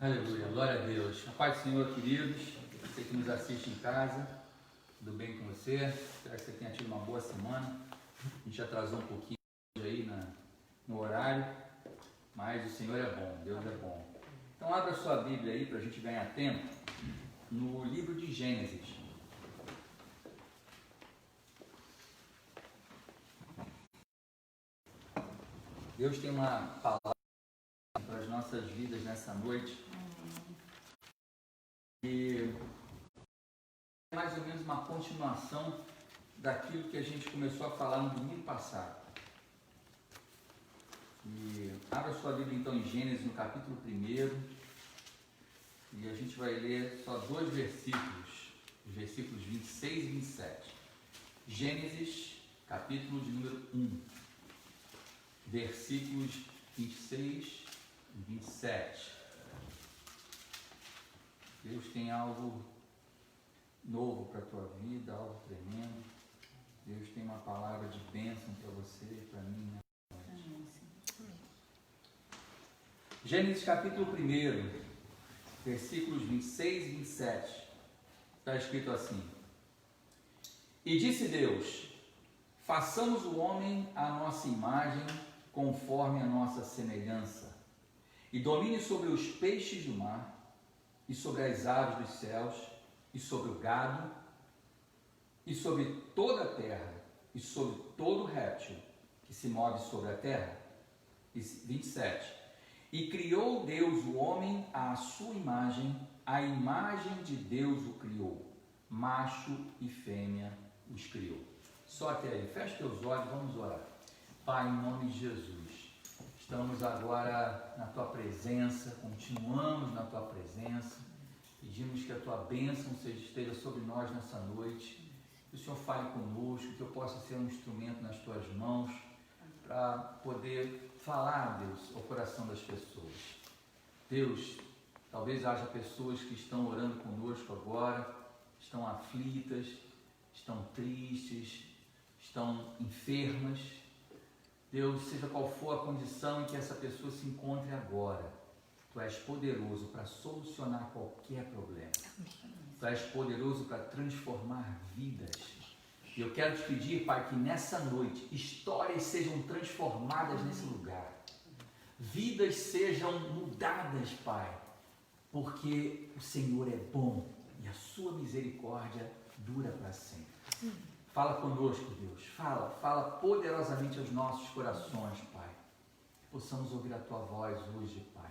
Aleluia, glória a Deus. A paz do Senhor, queridos, você que nos assiste em casa, tudo bem com você? Espero que você tenha tido uma boa semana. A gente atrasou um pouquinho aí no horário, mas o Senhor é bom, Deus é bom. Então abra sua Bíblia aí para a gente ganhar tempo no livro de Gênesis. Deus tem uma palavra para as nossas vidas nessa noite. E é mais ou menos uma continuação daquilo que a gente começou a falar no domingo passado. E abra sua Bíblia então em Gênesis, no capítulo 1, e a gente vai ler só 2 versículos, os versículos 26 e 27. Gênesis, capítulo de número 1, versículos 26 e 27. Deus tem algo novo para a tua vida, algo tremendo. Deus tem uma palavra de bênção para você e para mim, né? Gênesis capítulo 1, versículos 26 e 27. Está escrito assim: E disse Deus: façamos o homem à nossa imagem, conforme a nossa semelhança, e domine sobre os peixes do mar, e sobre as aves dos céus, e sobre o gado, e sobre toda a terra, e sobre todo réptil que se move sobre a terra. 27. E criou Deus o homem à sua imagem, a imagem de Deus o criou, macho e fêmea os criou. Só até aí, feche teus olhos, vamos orar. Pai, em nome de Jesus, estamos agora na tua presença, continuamos na tua presença. Pedimos que a tua bênção esteja sobre nós nessa noite, que o Senhor fale conosco, que eu possa ser um instrumento nas tuas mãos para poder falar, Deus, ao coração das pessoas. Deus, talvez haja pessoas que estão orando conosco agora, estão aflitas, estão tristes, estão enfermas. Deus, seja qual for a condição em que essa pessoa se encontre agora, Tu és poderoso para solucionar qualquer problema. Tu és poderoso para transformar vidas. E eu quero te pedir, Pai, que nessa noite histórias sejam transformadas nesse lugar. Vidas sejam mudadas, Pai, porque o Senhor é bom e a sua misericórdia dura para sempre. Fala conosco, Deus. Fala poderosamente aos nossos corações, Pai. Que possamos ouvir a tua voz hoje, Pai.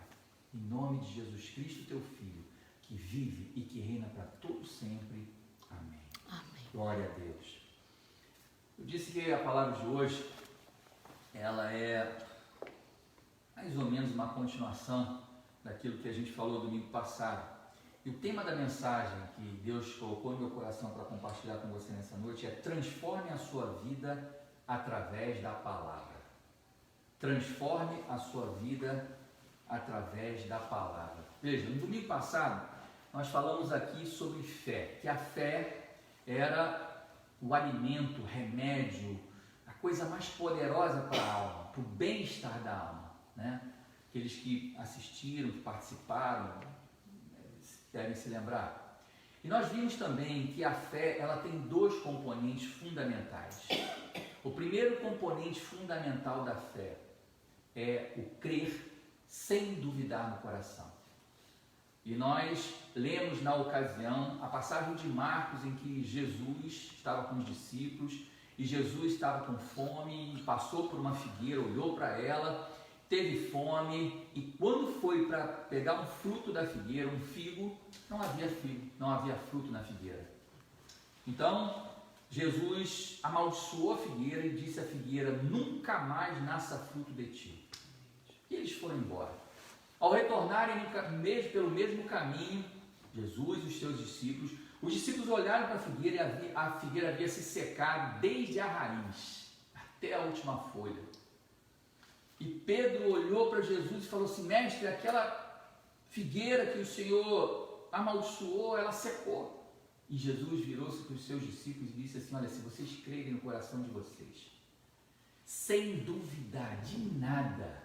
Em nome de Jesus Cristo, teu Filho, que vive e que reina para todo sempre. Amém. Amém. Glória a Deus. Eu disse que a palavra de hoje, ela é mais ou menos uma continuação daquilo que a gente falou domingo passado. E o tema da mensagem que Deus colocou no meu coração para compartilhar com você nessa noite é: transforme a sua vida através da palavra. Transforme a sua vida através da palavra. Veja, no domingo passado nós falamos aqui sobre fé, que a fé era o alimento, o remédio, a coisa mais poderosa para a alma, para o bem-estar da alma, né? Aqueles que assistiram, que participaram, devem se lembrar. E nós vimos também que a fé, ela tem 2 componentes fundamentais. O primeiro componente fundamental da fé é o crer sem duvidar no coração. E nós lemos na ocasião a passagem de Marcos em que Jesus estava com os discípulos e Jesus estava com fome e passou por uma figueira, olhou para ela, teve fome e quando foi para pegar um fruto da figueira, um figo, não havia fruto na figueira. Então Jesus amaldiçoou a figueira e disse à figueira: nunca mais nasça fruto de ti. E eles foram embora. Ao retornarem pelo mesmo caminho, Jesus e os seus discípulos, os discípulos olharam para a figueira e a figueira havia se secado desde a raiz até a última folha. E Pedro olhou para Jesus e falou assim: mestre, aquela figueira que o Senhor amaldiçoou, ela secou. E Jesus virou-se para os seus discípulos e disse assim: olha, se vocês crerem no coração de vocês, sem duvidar de nada,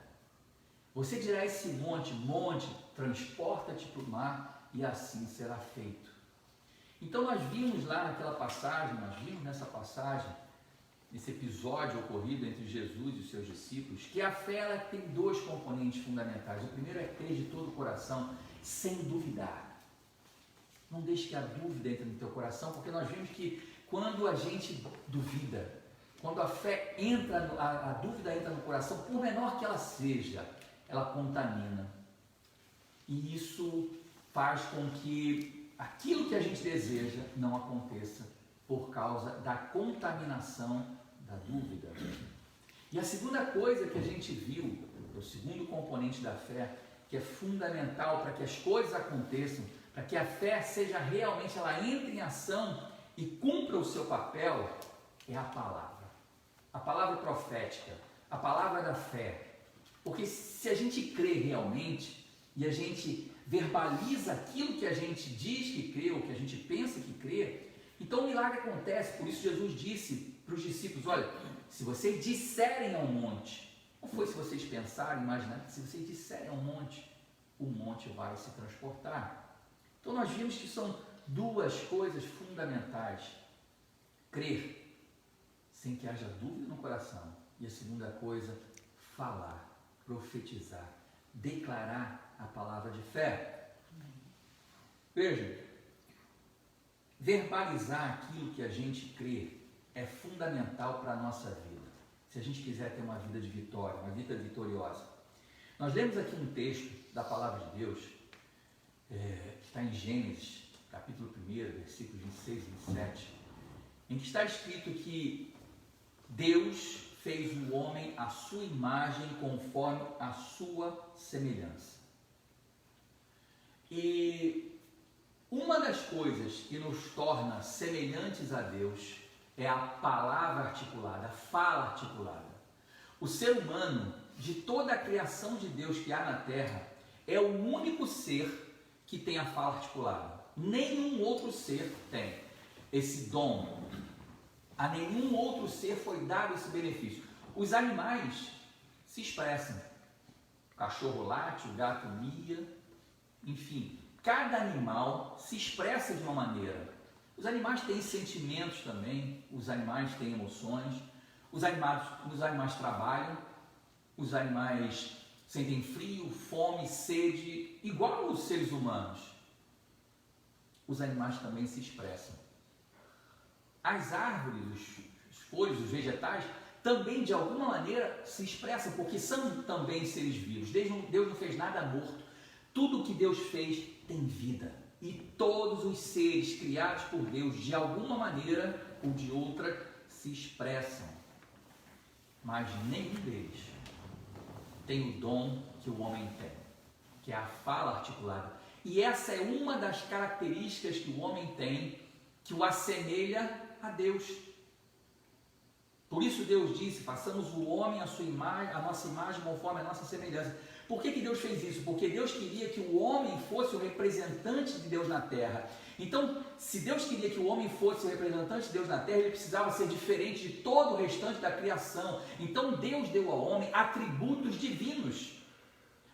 Você dirá a esse monte, transporta-te para o mar, e assim será feito. Então nós vimos lá naquela passagem, nessa passagem, nesse episódio ocorrido entre Jesus e os seus discípulos, que a fé ela tem dois componentes fundamentais. O primeiro é crer de todo o coração, sem duvidar. Não deixe que a dúvida entre no teu coração, porque nós vimos que quando a gente duvida, quando a fé entra, a dúvida entra no coração, por menor que ela seja, ela contamina. E isso faz com que aquilo que a gente deseja não aconteça por causa da contaminação da dúvida. E a segunda coisa que a gente viu, o segundo componente da fé, que é fundamental para que as coisas aconteçam, para que a fé seja realmente, ela entre em ação e cumpra o seu papel, é a palavra profética, a palavra da fé. Porque se a gente crê realmente e a gente verbaliza aquilo que a gente diz que crê, ou que a gente pensa que crê, então o milagre acontece. Por isso Jesus disse para os discípulos: olha, se vocês disserem ao monte, não foi se vocês pensarem, imaginarem, se vocês disserem ao monte, o monte vai se transportar. Então nós vimos que são duas coisas fundamentais: crer sem que haja dúvida no coração, e a segunda coisa, falar, profetizar, declarar a palavra de fé. Veja, verbalizar aquilo que a gente crê é fundamental para a nossa vida, se a gente quiser ter uma vida de vitória, uma vida vitoriosa. Nós lemos aqui um texto da palavra de Deus, que está em Gênesis, capítulo 1, versículos 26 e 27, em que está escrito que Deus fez o homem à sua imagem, conforme a sua semelhança. E uma das coisas que nos torna semelhantes a Deus é a palavra articulada, a fala articulada. O ser humano, de toda a criação de Deus que há na terra, é o único ser que tem a fala articulada. Nenhum outro ser tem esse dom. A nenhum outro ser foi dado esse benefício. Os animais se expressam. O cachorro late, o gato mia, enfim, cada animal se expressa de uma maneira. Os animais têm sentimentos também, os animais têm emoções, os animais trabalham, os animais sentem frio, fome, sede, igual os seres humanos. Os animais também se expressam. As árvores, os folhos, os vegetais, também de alguma maneira se expressam, porque são também seres vivos. Deus não fez nada morto. Tudo que Deus fez tem vida. E todos os seres criados por Deus, de alguma maneira ou de outra, se expressam. Mas nenhum deles tem o dom que o homem tem, que é a fala articulada. E essa é uma das características que o homem tem, que o assemelha a Deus. Por isso Deus disse: façamos o homem à sua imagem, a nossa imagem conforme a nossa semelhança. Por que Deus fez isso? Porque Deus queria que o homem fosse o representante de Deus na terra. Então, se Deus queria que o homem fosse o representante de Deus na terra, ele precisava ser diferente de todo o restante da criação. Então Deus deu ao homem atributos divinos.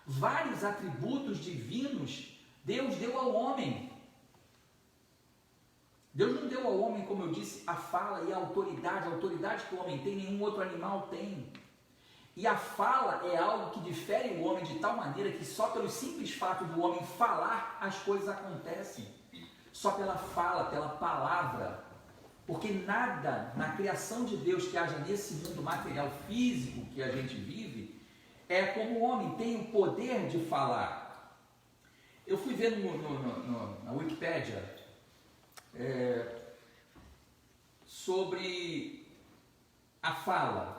Vários atributos divinos Deus deu ao homem. Deus não deu ao homem, como eu disse, a fala e a autoridade que o homem tem, nenhum outro animal tem. E a fala é algo que difere o homem de tal maneira que só pelo simples fato do homem falar, as coisas acontecem. Só pela fala, pela palavra. Porque nada na criação de Deus que haja nesse mundo material físico que a gente vive, é como o homem tem o poder de falar. Eu fui ver na Wikipédia sobre a fala,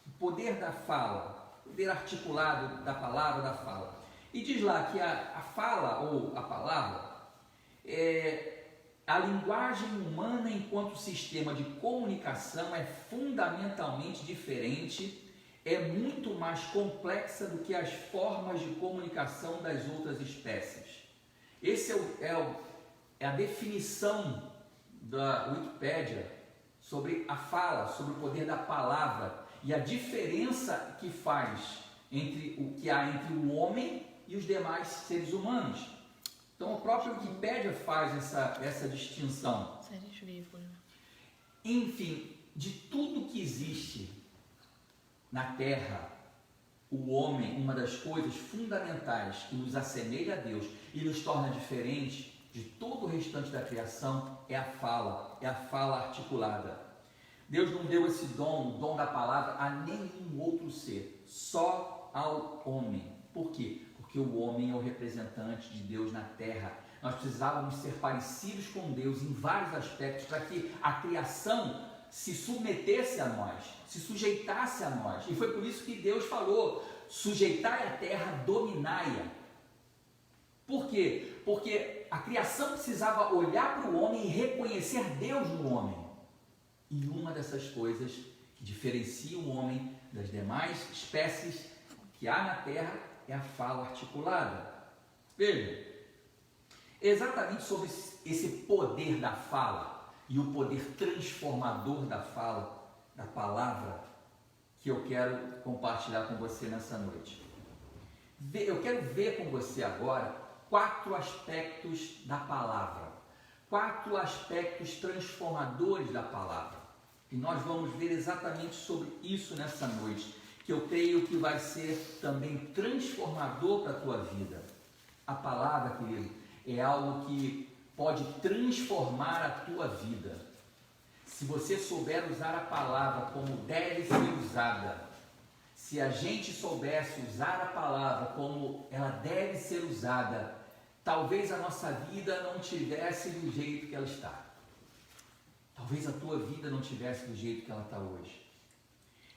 o poder da fala, o poder articulado da palavra, da fala. E diz lá que a fala ou a palavra a linguagem humana enquanto sistema de comunicação é fundamentalmente diferente, é muito mais complexa do que as formas de comunicação das outras espécies. Esse é a definição da Wikipédia sobre a fala, sobre o poder da palavra e a diferença que faz entre o que há entre o homem e os demais seres humanos. Então, a própria Wikipédia faz essa distinção. Enfim, de tudo que existe na Terra, o homem, uma das coisas fundamentais que nos assemelha a Deus e nos torna diferentes de todo o restante da criação é a fala articulada. Deus não deu esse dom, o dom da palavra, a nenhum outro ser, só ao homem. Por quê? Porque o homem é o representante de Deus na Terra. Nós precisávamos ser parecidos com Deus em vários aspectos para que a criação se submetesse a nós, se sujeitasse a nós. E foi por isso que Deus falou: sujeitai a terra, dominai-a. Por quê? Porque a criação precisava olhar para o homem e reconhecer Deus no homem. E uma dessas coisas que diferencia o homem das demais espécies que há na terra é a fala articulada. Veja, exatamente sobre esse poder da fala e o poder transformador da fala, da palavra, que eu quero compartilhar com você nessa noite. Eu quero ver com você agora 4 aspectos da palavra, 4 aspectos transformadores da palavra. E nós vamos ver exatamente sobre isso nessa noite, que eu creio que vai ser também transformador para a tua vida. A palavra, querido, é algo que pode transformar a tua vida. Se você souber usar a palavra como deve ser usada, se a gente soubesse usar a palavra como ela deve ser usada, talvez a nossa vida não tivesse do jeito que ela está. Talvez a tua vida não tivesse do jeito que ela está hoje.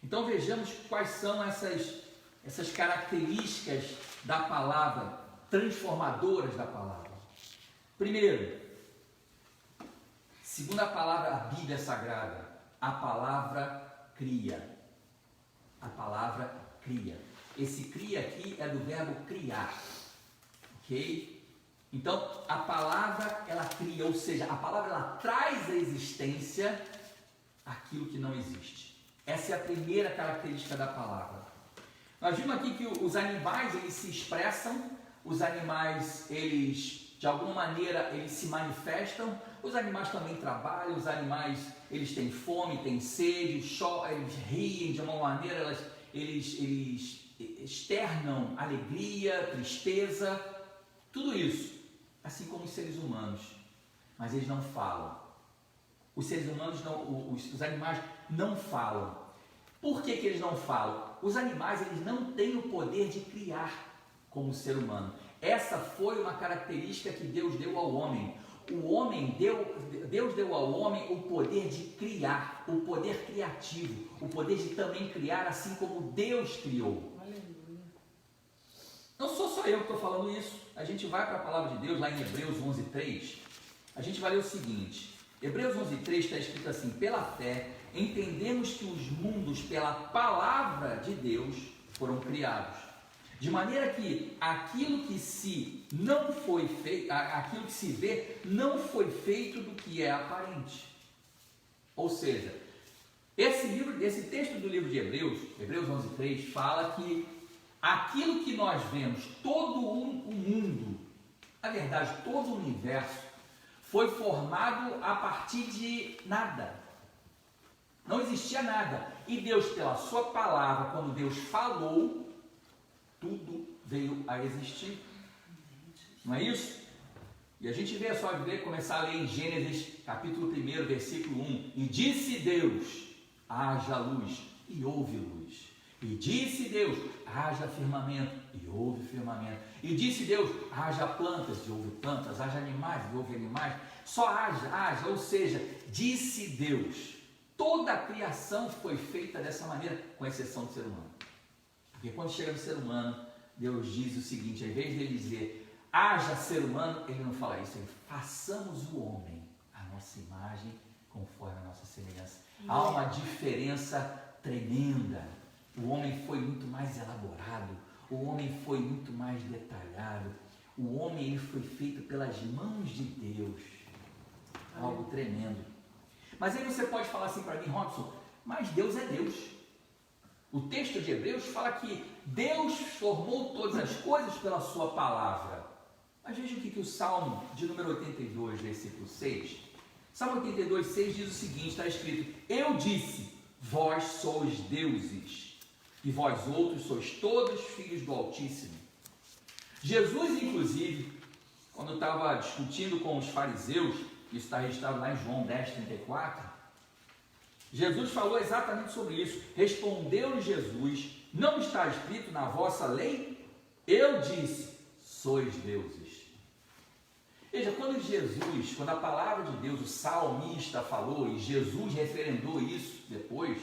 Então vejamos quais são essas características da palavra, transformadoras da palavra. Primeiro, segundo a palavra, a Bíblia Sagrada, a palavra cria. A palavra cria. Esse cria aqui é do verbo criar. Ok? Então, a palavra, ela cria, ou seja, a palavra, ela traz à existência aquilo que não existe. Essa é a primeira característica da palavra. Nós vimos aqui que os animais, eles se expressam, os animais, eles, de alguma maneira, eles se manifestam, os animais também trabalham, os animais, eles têm fome, têm sede, eles riem de uma maneira, eles externam alegria, tristeza, tudo isso, assim como os seres humanos, mas eles não falam. Os seres humanos, os animais não falam. Por que eles não falam? Os animais, eles não têm o poder de criar como o ser humano. Essa foi uma característica que Deus deu ao homem. Deus deu ao homem o poder de criar, o poder criativo, o poder de também criar assim como Deus criou. Aleluia. Não sou só eu que estou falando isso. A gente vai para a palavra de Deus lá em Hebreus 11:3. A gente vai ler o seguinte. Hebreus 11:3 está escrito assim: pela fé entendemos que os mundos pela palavra de Deus foram criados, de maneira que aquilo que se vê não foi feito do que é aparente. Ou seja, esse texto do livro de Hebreus 11:3 fala que aquilo que nós vemos, todo o mundo, na verdade todo o universo, foi formado a partir de nada. Não existia nada. E Deus, pela sua palavra, quando Deus falou, tudo veio a existir. Não é isso? E a gente vê, só ver, começar a ler em Gênesis, capítulo 1, versículo 1. E disse Deus, haja luz, e houve luz. E disse Deus, haja firmamento, e houve firmamento. E disse Deus, haja plantas, e houve plantas. Haja animais, e houve animais. Só haja, ou seja, disse Deus. Toda a criação foi feita dessa maneira, com exceção do ser humano. Porque quando chega no ser humano, Deus diz o seguinte: ao invés de ele dizer, haja ser humano, ele não fala isso, ele façamos o homem à nossa imagem, conforme a nossa semelhança. Há uma diferença tremenda. O homem foi muito mais elaborado, o homem foi muito mais detalhado, o homem ele foi feito pelas mãos de Deus. Algo tremendo. Mas aí você pode falar assim para mim, Robson, mas Deus é Deus. O texto de Hebreus fala que Deus formou todas as coisas pela sua palavra. Mas veja o que o Salmo de número 82, versículo 6. Salmo 82, 6 diz o seguinte, está escrito: eu disse, vós sois deuses, e vós outros sois todos filhos do Altíssimo. Jesus, inclusive, quando estava discutindo com os fariseus, isso está registrado lá em João 10, 34, Jesus falou exatamente sobre isso. Respondeu-lhe Jesus: não está escrito na vossa lei? Eu disse, sois deuses. Veja, quando a palavra de Deus, o salmista falou, e Jesus referendou isso depois,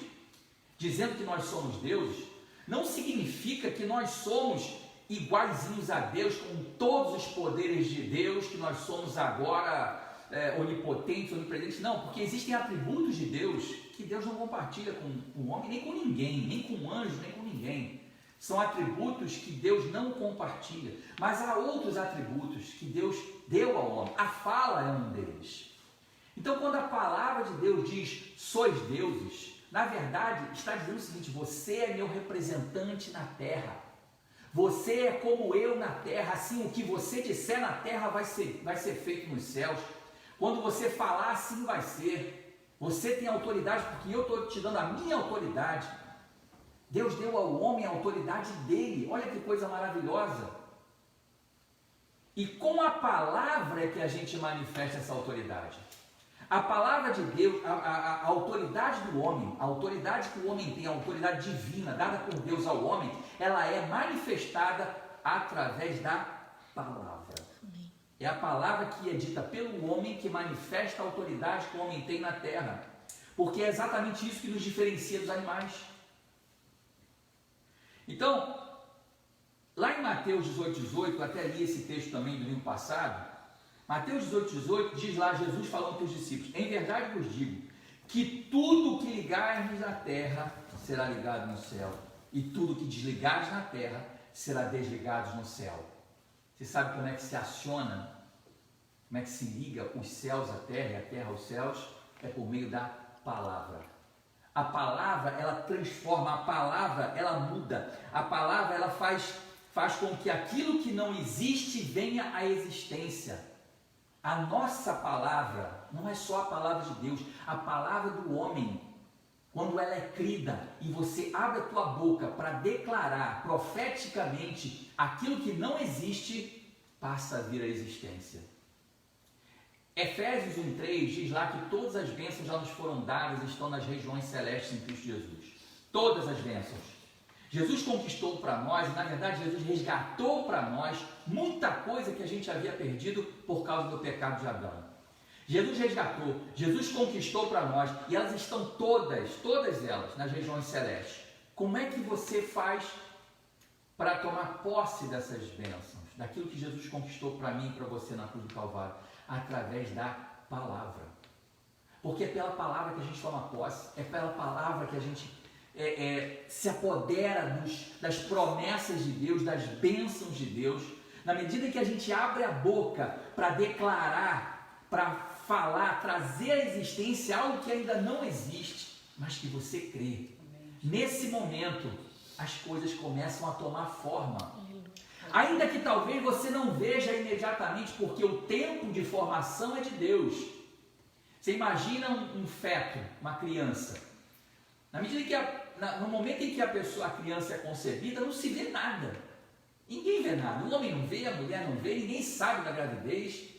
dizendo que nós somos deuses, não significa que nós somos iguaizinhos a Deus, com todos os poderes de Deus, que nós somos agora onipotentes, onipresentes. Não, porque existem atributos de Deus que Deus não compartilha com o homem, nem com ninguém, nem com um anjo, nem com ninguém. São atributos que Deus não compartilha, mas há outros atributos que Deus deu ao homem. A fala é um deles. Então, quando a palavra de Deus diz, sois deuses, na verdade está dizendo o seguinte: você é meu representante na terra, você é como eu na terra, assim o que você disser na terra vai ser feito nos céus. Quando você falar, assim vai ser. Você tem autoridade, porque eu estou te dando a minha autoridade. Deus deu ao homem a autoridade dele. Olha que coisa maravilhosa. E com a palavra é que a gente manifesta essa autoridade. A palavra de Deus, a autoridade do homem, a autoridade que o homem tem, a autoridade divina dada por Deus ao homem, ela é manifestada através da palavra. É a palavra que é dita pelo homem que manifesta a autoridade que o homem tem na terra. Porque é exatamente isso que nos diferencia dos animais. Então, lá em Mateus 18, 18, eu até li esse texto também do domingo passado. Mateus 18, 18 diz lá Jesus falando para os discípulos: em verdade vos digo, que tudo que ligardes na terra será ligado no céu, e tudo que desligardes na terra será desligado no céu. Você sabe como é que se aciona, como é que se liga os céus à terra e a terra aos céus? É por meio da palavra. A palavra, ela transforma, a palavra, ela muda, a palavra, ela faz com que aquilo que não existe venha à existência. A nossa palavra não é só a palavra de Deus, a palavra do homem, quando ela é crida e você abre a tua boca para declarar profeticamente aquilo que não existe, passa a vir à existência. Efésios 1,3 diz lá que todas as bênçãos já nos foram dadas e estão nas regiões celestes em Cristo Jesus. Todas as bênçãos. Jesus conquistou para nós, e na verdade Jesus resgatou para nós muita coisa que a gente havia perdido por causa do pecado de Adão. Jesus resgatou, Jesus conquistou para nós, e elas estão todas elas nas regiões celestes. Como é que você faz para tomar posse dessas bênçãos, daquilo que Jesus conquistou para mim e para você na cruz do Calvário? Através da palavra. Porque é pela palavra que a gente toma posse, é pela palavra que a gente se apodera das promessas de Deus, das bênçãos de Deus. Na medida que a gente abre a boca para declarar, para falar, trazer à existência algo que ainda não existe, mas que você crê. Nesse momento, as coisas começam a tomar forma. Ainda que talvez você não veja imediatamente, porque o tempo de formação é de Deus. Você imagina um feto, uma criança. Na medida que no momento em que a criança é concebida, não se vê nada. Ninguém vê nada. O homem não vê, a mulher não vê, ninguém sabe da gravidez.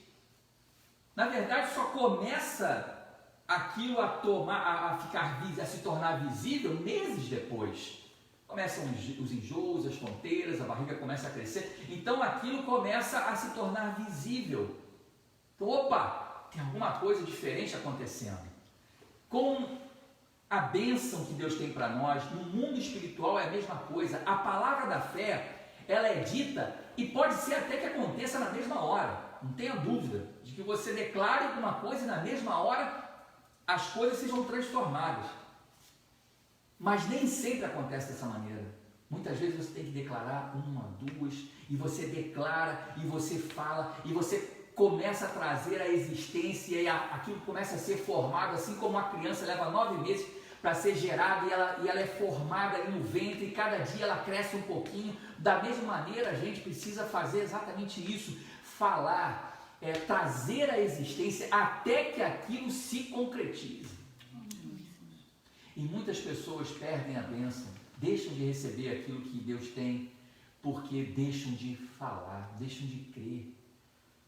Na verdade, só começa aquilo a se tornar visível meses depois. Começam os enjoos, as tonteiras, a barriga começa a crescer. Então aquilo começa a se tornar visível. Então, opa, tem alguma coisa diferente acontecendo. Com a bênção que Deus tem para nós, no mundo espiritual é a mesma coisa. A palavra da fé, ela é dita e pode ser até que aconteça na mesma hora. Não tenha dúvida de que você declare alguma coisa e na mesma hora as coisas sejam transformadas. Mas nem sempre acontece dessa maneira. Muitas vezes você tem que declarar uma, duas, e você declara, e você fala, e você começa a trazer a existência, e aquilo começa a ser formado, assim como uma criança leva 9 meses para ser gerada e ela é formada ali no ventre e cada dia ela cresce um pouquinho. Da mesma maneira, a gente precisa fazer exatamente isso, falar, trazer à existência até que aquilo se concretize. E muitas pessoas perdem a bênção, deixam de receber aquilo que Deus tem, porque deixam de falar, deixam de crer.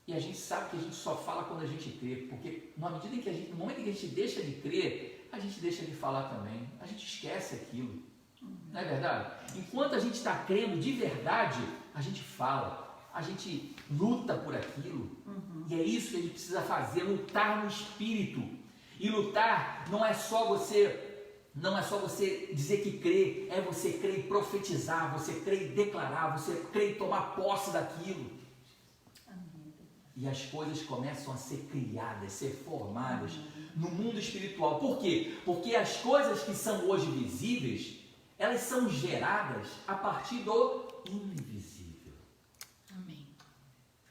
E a gente sabe que a gente só fala quando a gente crê, porque no momento em que a gente deixa de crer, a gente deixa de falar também, a gente esquece aquilo, não é verdade? Enquanto a gente está crendo de verdade, a gente fala, a gente luta por aquilo, e é isso que a gente precisa fazer, lutar no Espírito. E lutar não é só você dizer que crê, é você crer e profetizar, você crer e declarar, você crer e tomar posse daquilo. E as coisas começam a ser criadas, ser formadas no mundo espiritual. Por quê? Porque as coisas que são hoje visíveis, elas são geradas a partir do invisível. Amém.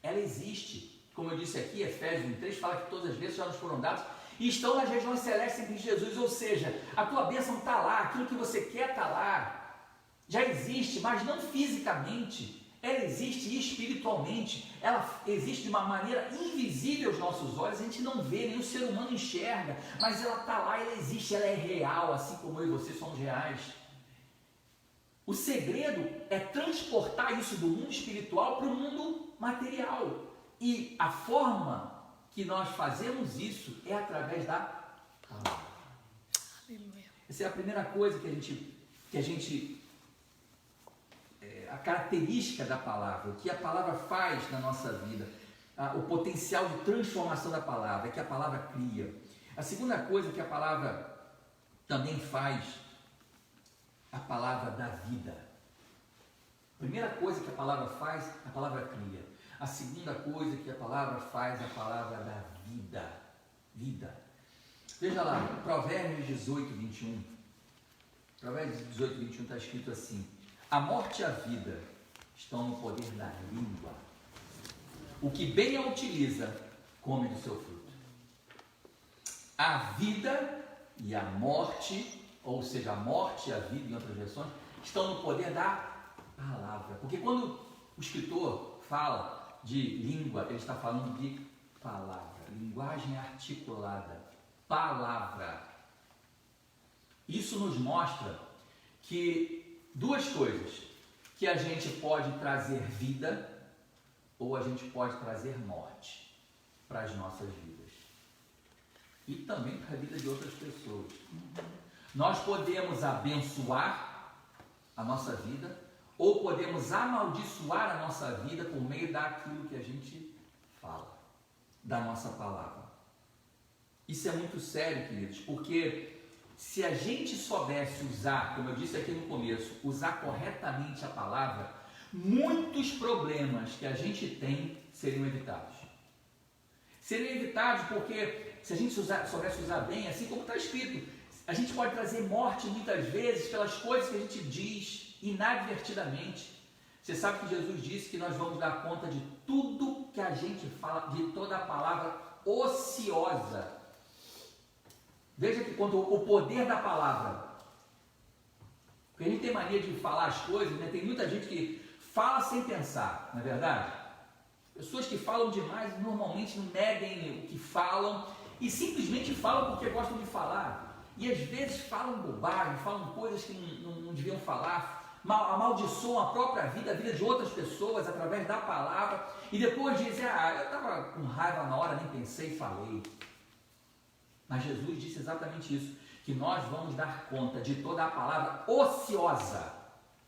Ela existe. Como eu disse aqui, Efésios 3 fala que todas as vezes já nos foram dadas e estão nas regiões celestes em Cristo Jesus. Ou seja, a tua bênção está lá, aquilo que você quer está lá. Já existe, mas não fisicamente. Ela existe espiritualmente, ela existe de uma maneira invisível aos nossos olhos, a gente não vê, nem o ser humano enxerga, mas ela está lá, ela existe, ela é real, assim como eu e você somos reais. O segredo é transportar isso do mundo espiritual para o mundo material, e a forma que nós fazemos isso é através da palavra. Essa é a primeira coisa que a gente a característica da palavra, o que a palavra faz na nossa vida, o potencial de transformação da palavra, é que a palavra cria. A segunda coisa que a palavra também faz, a palavra dá vida. A primeira coisa que a palavra faz, a palavra cria. A segunda coisa que a palavra faz, a palavra dá vida. Vida. Veja lá, Provérbios 18, 21. Provérbios 18, 21 está escrito assim: a morte e a vida estão no poder da língua. O que bem a utiliza, come do seu fruto. A vida e a morte, ou seja, a morte e a vida, em outras versões, estão no poder da palavra. Porque quando o escritor fala de língua, ele está falando de palavra, linguagem articulada, palavra. Isso nos mostra que duas coisas, que a gente pode trazer vida ou a gente pode trazer morte para as nossas vidas e também para a vida de outras pessoas. Nós podemos abençoar a nossa vida ou podemos amaldiçoar a nossa vida por meio daquilo que a gente fala, da nossa palavra. Isso é muito sério, queridos, porque se a gente soubesse usar, como eu disse aqui no começo, usar corretamente a palavra, muitos problemas que a gente tem seriam evitados. Seriam evitados porque se a gente soubesse usar bem, assim como está escrito, a gente pode trazer morte muitas vezes pelas coisas que a gente diz inadvertidamente. Você sabe que Jesus disse que nós vamos dar conta de tudo que a gente fala, de toda a palavra ociosa. Veja que quando o poder da palavra, porque a gente tem mania de falar as coisas, né? Tem muita gente que fala sem pensar, não é verdade? Pessoas que falam demais normalmente não medem o que falam e simplesmente falam porque gostam de falar. E às vezes falam bobagem, falam coisas que não deviam falar, amaldiçoam a própria vida, a vida de outras pessoas através da palavra e depois dizem, eu estava com raiva na hora, nem pensei e falei. Mas Jesus disse exatamente isso, que nós vamos dar conta de toda a palavra ociosa,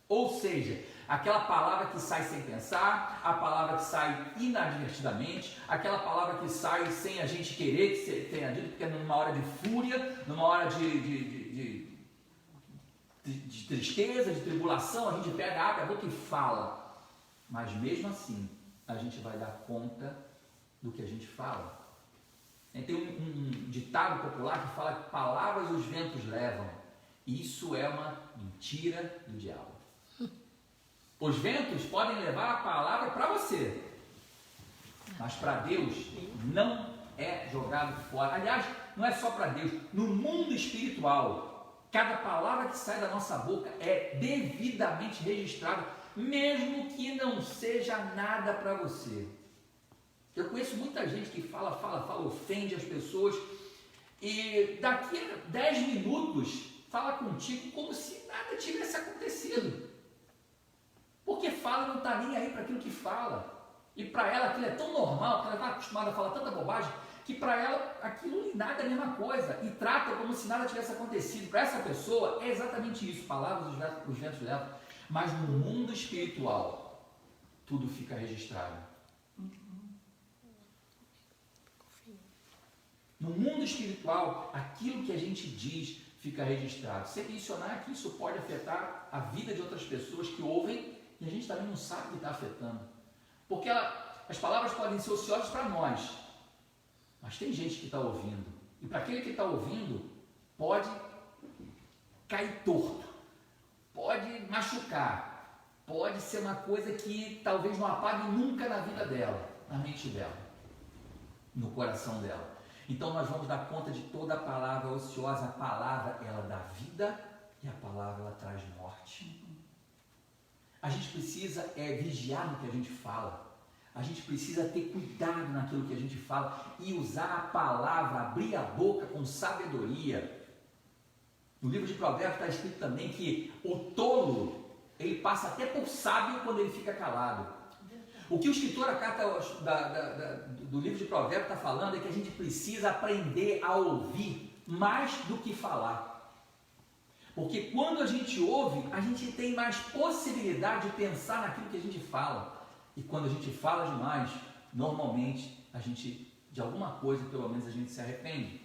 ou seja, aquela palavra que sai sem pensar, a palavra que sai inadvertidamente, aquela palavra que sai sem a gente querer que tenha dito, porque é numa hora de fúria, numa hora de tristeza, de tribulação, a gente pega, abre a boca e fala, mas mesmo assim, a gente vai dar conta do que a gente fala. Tem um ditado popular que fala que palavras os ventos levam. Isso é uma mentira do diabo. Os ventos podem levar a palavra para você, mas para Deus não é jogado fora. Aliás, não é só para Deus. No mundo espiritual, Cada palavra que sai da nossa boca é devidamente registrada, mesmo que não seja nada para você. Eu conheço muita gente que fala, ofende as pessoas e daqui a 10 minutos fala contigo como se nada tivesse acontecido. Porque fala e não está nem aí para aquilo que fala. E para ela aquilo é tão normal, que ela está acostumada a falar tanta bobagem, que para ela aquilo nem nada é a mesma coisa. E trata como se nada tivesse acontecido. Para essa pessoa é exatamente isso. Palavras os ventos levam. Mas no mundo espiritual, tudo fica registrado. No mundo espiritual, aquilo que a gente diz fica registrado. Sem mencionar que isso pode afetar a vida de outras pessoas que ouvem e a gente também não sabe que está afetando. Porque as palavras podem ser ociosas para nós, mas tem gente que está ouvindo. E para aquele que está ouvindo, pode cair torto, pode machucar, pode ser uma coisa que talvez não apague nunca na vida dela, na mente dela, no coração dela. Então nós vamos dar conta de toda a palavra ociosa. A palavra, ela dá vida e a palavra, ela traz morte. A gente precisa vigiar no que a gente fala. A gente precisa ter cuidado naquilo que a gente fala e usar a palavra, abrir a boca com sabedoria. No livro de Provérbios está escrito também que o tolo, ele passa até por sábio quando ele fica calado. O que o escritor da carta do livro de Provérbios está falando é que a gente precisa aprender a ouvir mais do que falar. Porque quando a gente ouve, a gente tem mais possibilidade de pensar naquilo que a gente fala. E quando a gente fala demais, normalmente a gente, de alguma coisa, pelo menos a gente se arrepende.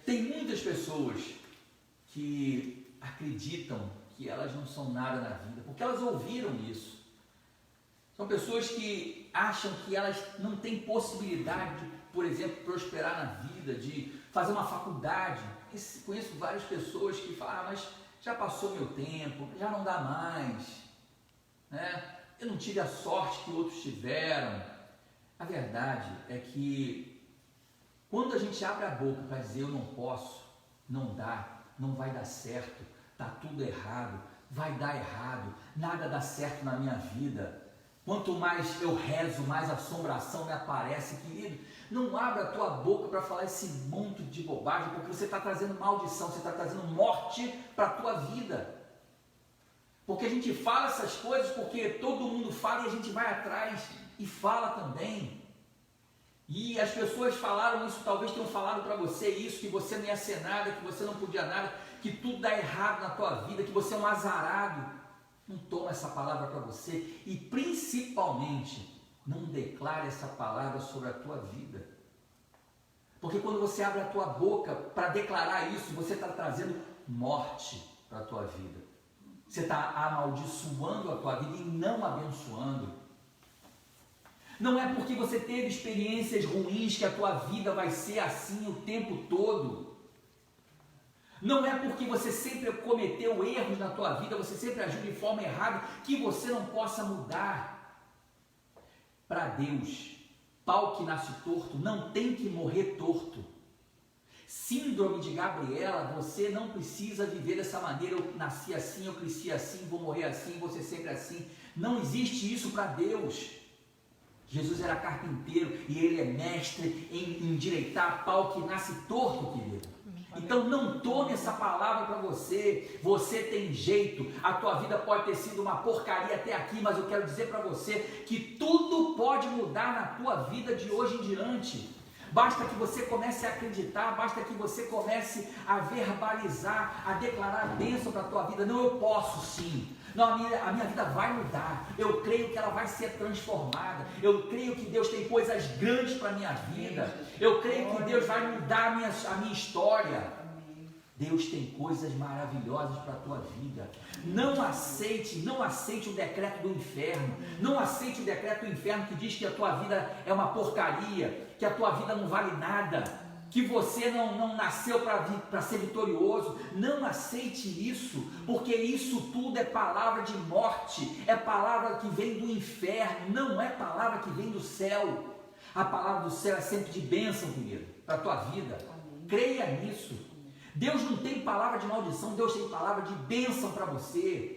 Tem muitas pessoas que acreditam que elas não são nada na vida, porque elas ouviram isso. São pessoas que acham que elas não têm possibilidade de, por exemplo, prosperar na vida, de fazer uma faculdade. Conheço várias pessoas que falam, mas já passou meu tempo, já não dá mais, né? Eu não tive a sorte que outros tiveram. A verdade é que quando a gente abre a boca para dizer eu não posso, não dá, não vai dar certo, está tudo errado, vai dar errado, nada dá certo na minha vida. Quanto mais eu rezo, mais assombração me aparece, querido. Não abra a tua boca para falar esse monte de bobagem, porque você está trazendo maldição, você está trazendo morte para a tua vida. Porque a gente fala essas coisas porque todo mundo fala e a gente vai atrás e fala também. E as pessoas falaram isso, talvez tenham falado para você isso, que você não ia ser nada, que você não podia nada, que tudo dá errado na tua vida, que você é um azarado. Não toma essa palavra para você e principalmente não declare essa palavra sobre a tua vida. Porque quando você abre a tua boca para declarar isso, você está trazendo morte para a tua vida. Você está amaldiçoando a tua vida e não abençoando. Não é porque você teve experiências ruins que a tua vida vai ser assim o tempo todo. Não é porque você sempre cometeu erros na tua vida, você sempre agiu de forma errada, que você não possa mudar. Para Deus, pau que nasce torto não tem que morrer torto. Síndrome de Gabriela, você não precisa viver dessa maneira, eu nasci assim, eu cresci assim, vou morrer assim, vou ser sempre assim. Não existe isso para Deus. Jesus era carpinteiro e ele é mestre em endireitar pau que nasce torto, querido. Então não tome essa palavra para você. Você tem jeito. A tua vida pode ter sido uma porcaria até aqui, mas eu quero dizer para você que tudo pode mudar na tua vida de hoje em diante. Basta que você comece a acreditar, basta que você comece a verbalizar, a declarar a bênção para a tua vida. Não, eu posso sim. Não, a minha vida vai mudar. Eu creio que ela vai ser transformada. Eu creio que Deus tem coisas grandes para a minha vida. Eu creio que Deus vai mudar a minha história. Deus tem coisas maravilhosas para a tua vida. Não aceite o decreto do inferno. Não aceite o decreto do inferno que diz que a tua vida é uma porcaria, que a tua vida não vale nada, que você não nasceu para ser vitorioso. Não aceite isso, porque isso tudo é palavra de morte, é palavra que vem do inferno, não é palavra que vem do céu. A palavra do céu é sempre de bênção, querido, para a tua vida. creia nisso. Deus não tem palavra de maldição, Deus tem palavra de bênção para você.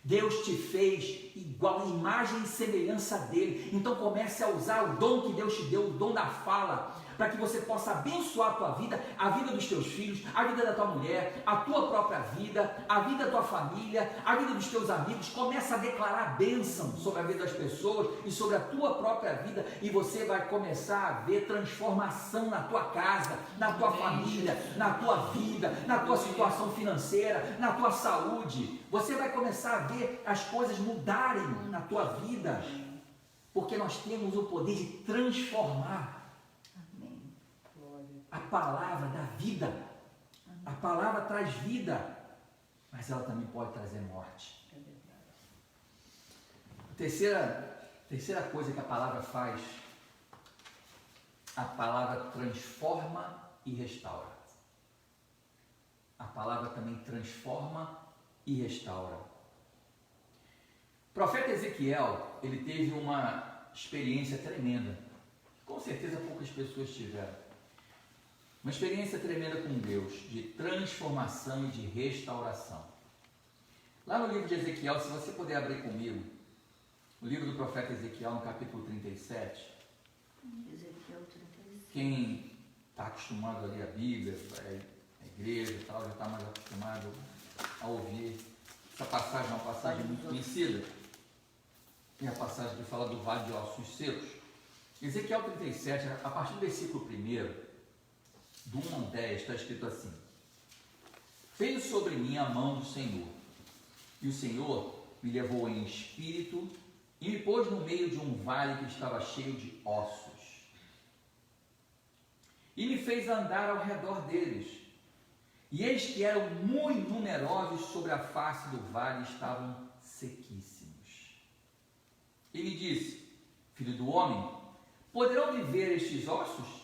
Deus te fez igual, imagem e semelhança dele. Então comece a usar o dom que Deus te deu, o dom da fala, para que você possa abençoar a tua vida, a vida dos teus filhos, a vida da tua mulher, a tua própria vida, a vida da tua família, a vida dos teus amigos. Começa a declarar bênção sobre a vida das pessoas e sobre a tua própria vida, e você vai começar a ver transformação na tua casa, na tua família, na tua vida, na tua situação financeira, na tua saúde. Você vai começar a ver as coisas mudarem na tua vida, porque nós temos o poder de transformar. A palavra dá vida, a palavra traz vida, mas ela também pode trazer morte. Terceira coisa que a palavra faz, a palavra transforma e restaura. A palavra também transforma e restaura. O profeta Ezequiel, ele teve uma experiência tremenda, com certeza poucas pessoas tiveram. Uma experiência tremenda com Deus, de transformação e de restauração. Lá no livro de Ezequiel, se você puder abrir comigo, o livro do profeta Ezequiel, no capítulo 37. Ezequiel 37. Quem está acostumado a ler a Bíblia, a igreja e tal, já está mais acostumado a ouvir. Essa passagem é uma passagem muito conhecida. É a passagem que fala do vale de ossos secos. Ezequiel 37, a partir do versículo 1, do 1 ao 10, está escrito assim: veio sobre mim a mão do Senhor, e o Senhor me levou em espírito e me pôs no meio de um vale que estava cheio de ossos, e me fez andar ao redor deles, e eis que eram muito numerosos sobre a face do vale, estavam sequíssimos. E me disse: filho do homem, poderão viver estes ossos?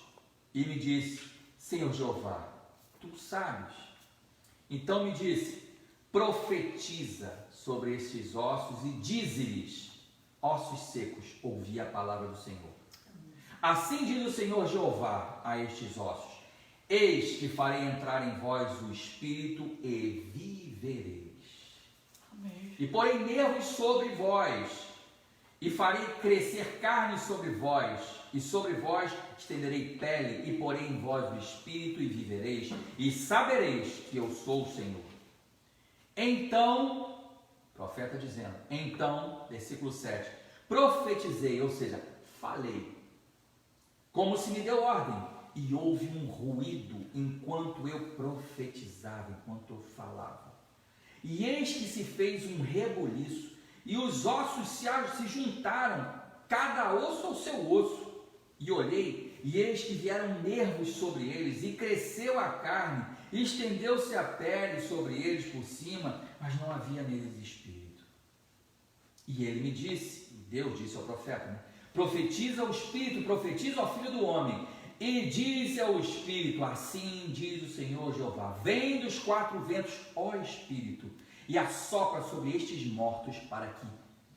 E me disse: Senhor Jeová, tu sabes. Então me disse: profetiza sobre estes ossos e dize-lhes: ossos secos, ouvi a palavra do Senhor. Assim diz o Senhor Jeová a estes ossos: eis que farei entrar em vós o espírito e vivereis. Amém. E porei nervos sobre vós, e farei crescer carne sobre vós, e sobre vós estenderei pele, e porei em vós o espírito, e vivereis, e sabereis que eu sou o Senhor. Então, profeta dizendo, então, versículo 7, profetizei, ou seja, falei, como se me deu ordem, e houve um ruído enquanto eu profetizava, enquanto eu falava. E eis que se fez um rebuliço, e os ossos se juntaram, cada osso ao seu osso. E olhei, e eis que vieram nervos sobre eles, e cresceu a carne, e estendeu-se a pele sobre eles por cima, mas não havia neles espírito. E ele me disse, Deus disse ao profeta, né? Profetiza ao espírito, profetiza ao filho do homem, e diz ao espírito: assim diz o Senhor Jeová, vem dos quatro ventos, ó espírito, e assopra sobre estes mortos para que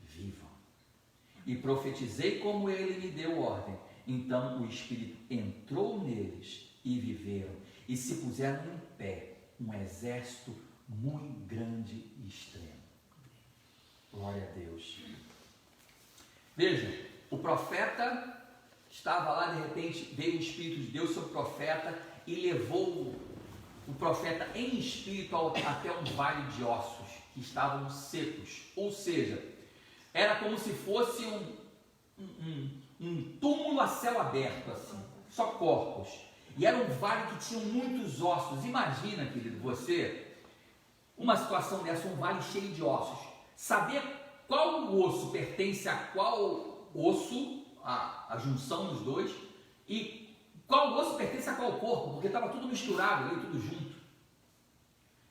vivam. E profetizei como ele me deu ordem. Então o Espírito entrou neles e viveram, e se puseram em pé, um exército muito grande e extremo. Glória a Deus. Veja, o profeta estava lá, de repente veio o Espírito de Deus sobre o profeta e levou o profeta em espírito até um vale de ossos que estavam secos, ou seja, era como se fosse um túmulo a céu aberto, assim, só corpos, e era um vale que tinha muitos ossos. Imagina, querido, você, uma situação dessa, um vale cheio de ossos, saber qual osso pertence a qual osso, a junção dos dois, e qual osso pertence a qual corpo, porque estava tudo misturado ali, tudo junto.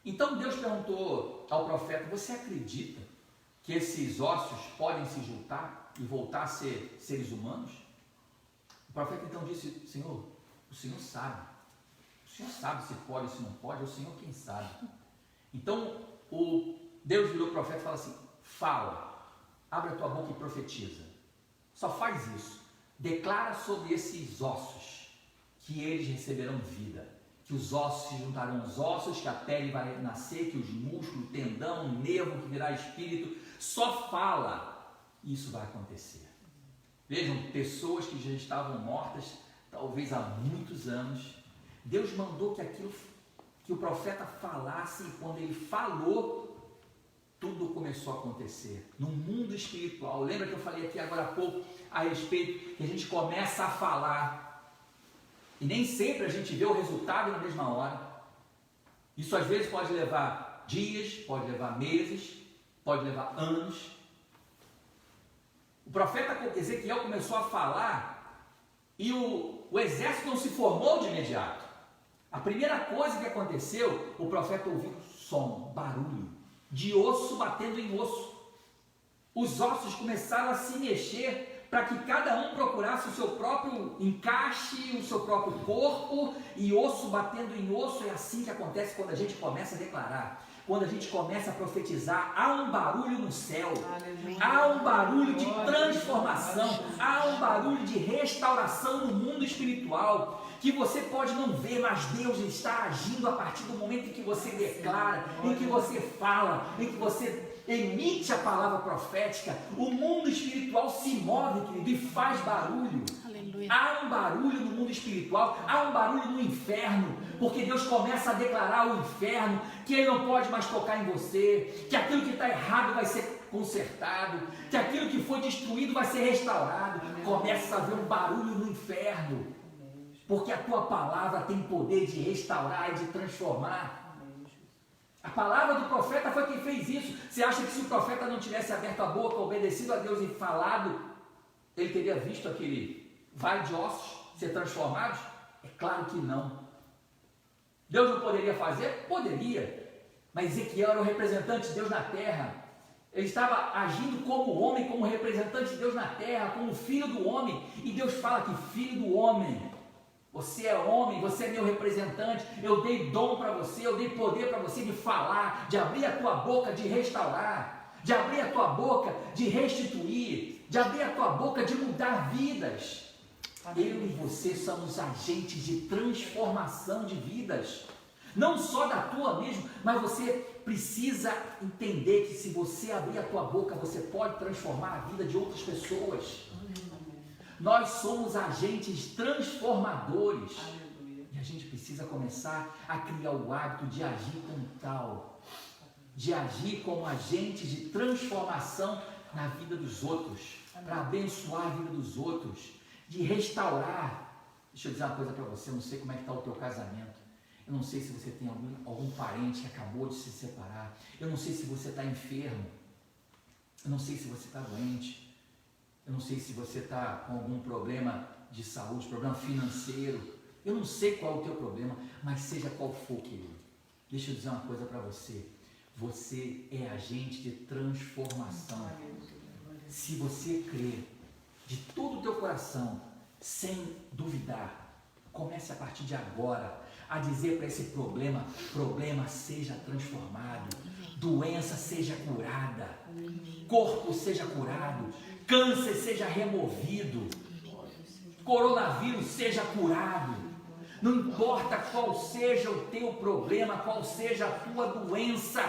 Então Deus perguntou ao profeta: você acredita que esses ossos podem se juntar e voltar a ser seres humanos? O profeta então disse: Senhor, o Senhor sabe. O Senhor sabe se pode ou se não pode, é o Senhor quem sabe. Então Deus virou o profeta e falou assim: fala, abre a tua boca e profetiza. Só faz isso. Declara sobre esses ossos que eles receberão vida. que os ossos se juntarão aos ossos, que a pele vai nascer, que os músculos, tendão, nervo que virá espírito. Só fala, isso vai acontecer. Vejam, pessoas que já estavam mortas, talvez há muitos anos, Deus mandou que aquilo que o profeta falasse, e quando ele falou, tudo começou a acontecer. No mundo espiritual, lembra que eu falei aqui agora há pouco a respeito que a gente começa a falar e nem sempre a gente vê o resultado na mesma hora. Isso às vezes pode levar dias, pode levar meses, pode levar anos. O profeta Ezequiel começou a falar e o exército não se formou de imediato. A primeira coisa que aconteceu, o profeta ouviu som, barulho, de osso batendo em osso. Os ossos começaram a se mexer para que cada um procurasse o seu próprio encaixe, o seu próprio corpo, e osso batendo em osso. É assim que acontece quando a gente começa a declarar. Quando a gente começa a profetizar, há um barulho no céu, há um barulho de transformação, há um barulho de restauração no mundo espiritual, que você pode não ver, mas Deus está agindo a partir do momento em que você declara, em que você fala, em que você emite a palavra profética. O mundo espiritual se move, querido, e faz barulho. Aleluia. Há um barulho no mundo espiritual, há um barulho no inferno, porque Deus começa a declarar ao inferno que ele não pode mais tocar em você, que aquilo que está errado vai ser consertado, que aquilo que foi destruído vai ser restaurado. Começa a haver um barulho no inferno, porque a tua palavra tem poder de restaurar e de transformar. A palavra do profeta foi quem fez isso. Você acha que se o profeta não tivesse aberto a boca, obedecido a Deus e falado, ele teria visto aquele vale de ossos ser transformados? É claro que não. Deus não poderia fazer? Poderia. Mas Ezequiel era o representante de Deus na terra. Ele estava agindo como homem, como representante de Deus na terra, como filho do homem. E Deus fala que filho do homem, você é homem, você é meu representante, eu dei dom para você, eu dei poder para você de falar, de abrir a tua boca, de restaurar, de abrir a tua boca, de restituir, de abrir a tua boca, de mudar vidas. Eu e você somos agentes de transformação de vidas, não só da tua mesmo, mas você precisa entender que se você abrir a tua boca, você pode transformar a vida de outras pessoas. Nós somos agentes transformadores. Aleluia. E a gente precisa começar a criar o hábito de agir como tal, de agir como agente de transformação na vida dos outros, para abençoar a vida dos outros, de restaurar. Deixa eu dizer uma coisa para você, eu não sei como é que está o teu casamento, eu não sei se você tem algum parente que acabou de se separar, eu não sei se você está enfermo, eu não sei se você está doente, eu não sei se você está com algum problema de saúde, problema financeiro. Eu não sei qual é o teu problema, mas seja qual for, querido, deixa eu dizer uma coisa para você. Você é agente de transformação. Se você crer de todo o teu coração, sem duvidar, comece a partir de agora a dizer para esse problema seja transformado, doença seja curada, corpo seja curado, câncer seja removido, coronavírus seja curado. Não importa qual seja o teu problema, qual seja a tua doença,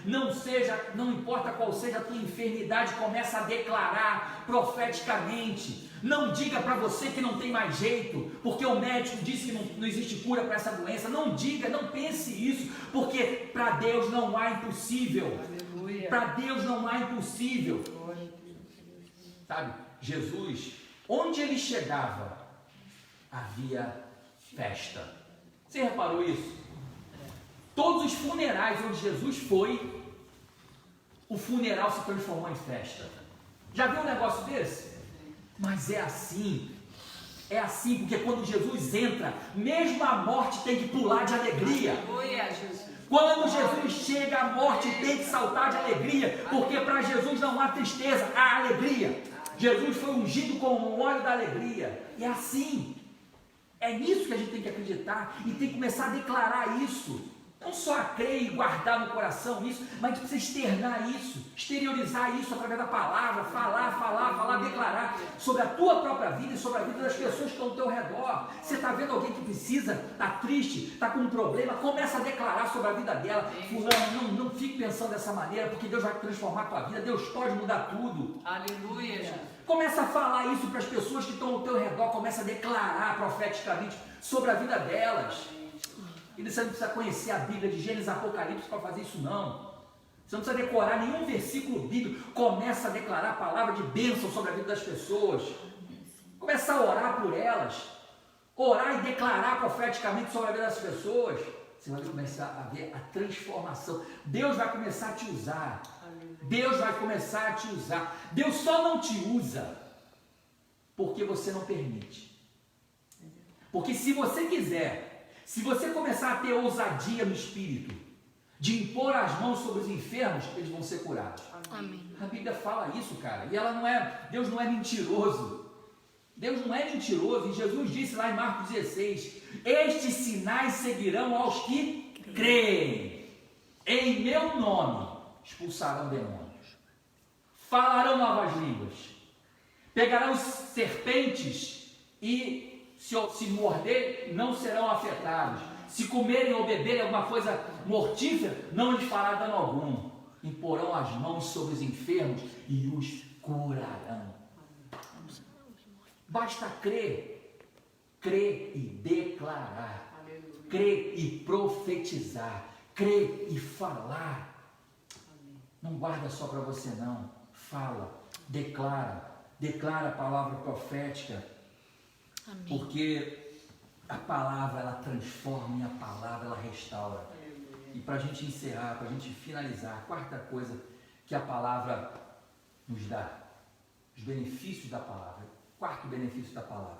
não importa qual seja a tua enfermidade, começa a declarar profeticamente. Não diga para você que não tem mais jeito, porque o médico disse que não existe cura para essa doença. Não diga, não pense isso, porque para Deus não há impossível. Para Deus não há impossível. Sabe, Jesus, onde ele chegava, havia festa. Você reparou isso? Todos os funerais onde Jesus foi, o funeral se transformou em festa. Já viu um negócio desse? Mas é assim, porque quando Jesus entra, mesmo a morte tem que pular de alegria. Quando Jesus chega, a morte tem que saltar de alegria, porque para Jesus não há tristeza, há alegria. Jesus foi ungido com o óleo da alegria. E é assim. É nisso que a gente tem que acreditar e tem que começar a declarar isso. Não só a crer e guardar no coração isso, mas a gente precisa externar isso, exteriorizar isso através da palavra, falar, declarar. declarar sobre a tua própria vida e sobre a vida das pessoas que estão ao teu redor. Você está vendo alguém que precisa, está triste, está com um problema, começa a declarar sobre a vida dela. Fulano, não fique pensando dessa maneira, porque Deus vai transformar a tua vida, Deus pode mudar tudo. Aleluia. Começa a falar isso para as pessoas que estão ao teu redor, começa a declarar profeticamente sobre a vida delas. E você não precisa conhecer a Bíblia de Gênesis, Apocalipse para fazer isso não. Você não precisa decorar nenhum versículo bíblico. Começa a declarar a palavra de bênção sobre a vida das pessoas. Começa a orar por elas. Orar e declarar profeticamente sobre a vida das pessoas. Você vai começar a ver a transformação. Deus vai começar a te usar. Deus vai começar a te usar. Deus só não te usa porque você não permite. Porque se você quiser, se você começar a ter ousadia no Espírito, de impor as mãos sobre os enfermos, eles vão ser curados. Amém. A Bíblia fala isso, cara. E Deus não é mentiroso. Deus não é mentiroso. E Jesus disse lá em Marcos 16: estes sinais seguirão aos que creem. Em meu nome expulsarão demônios. Falarão novas línguas. Pegarão serpentes e se morder, não serão afetados. Se comerem ou beberem alguma coisa mortífera, não lhes fará dano algum. Imporão as mãos sobre os enfermos e os curarão. Basta crer e declarar, crer e profetizar, crer e falar. Não guarda só para você não, fala, declara a palavra profética, porque a palavra, ela transforma e a palavra, ela restaura. E para a gente encerrar, para a gente finalizar, a quarta coisa que a palavra nos dá, os benefícios da palavra. Quarto benefício da palavra: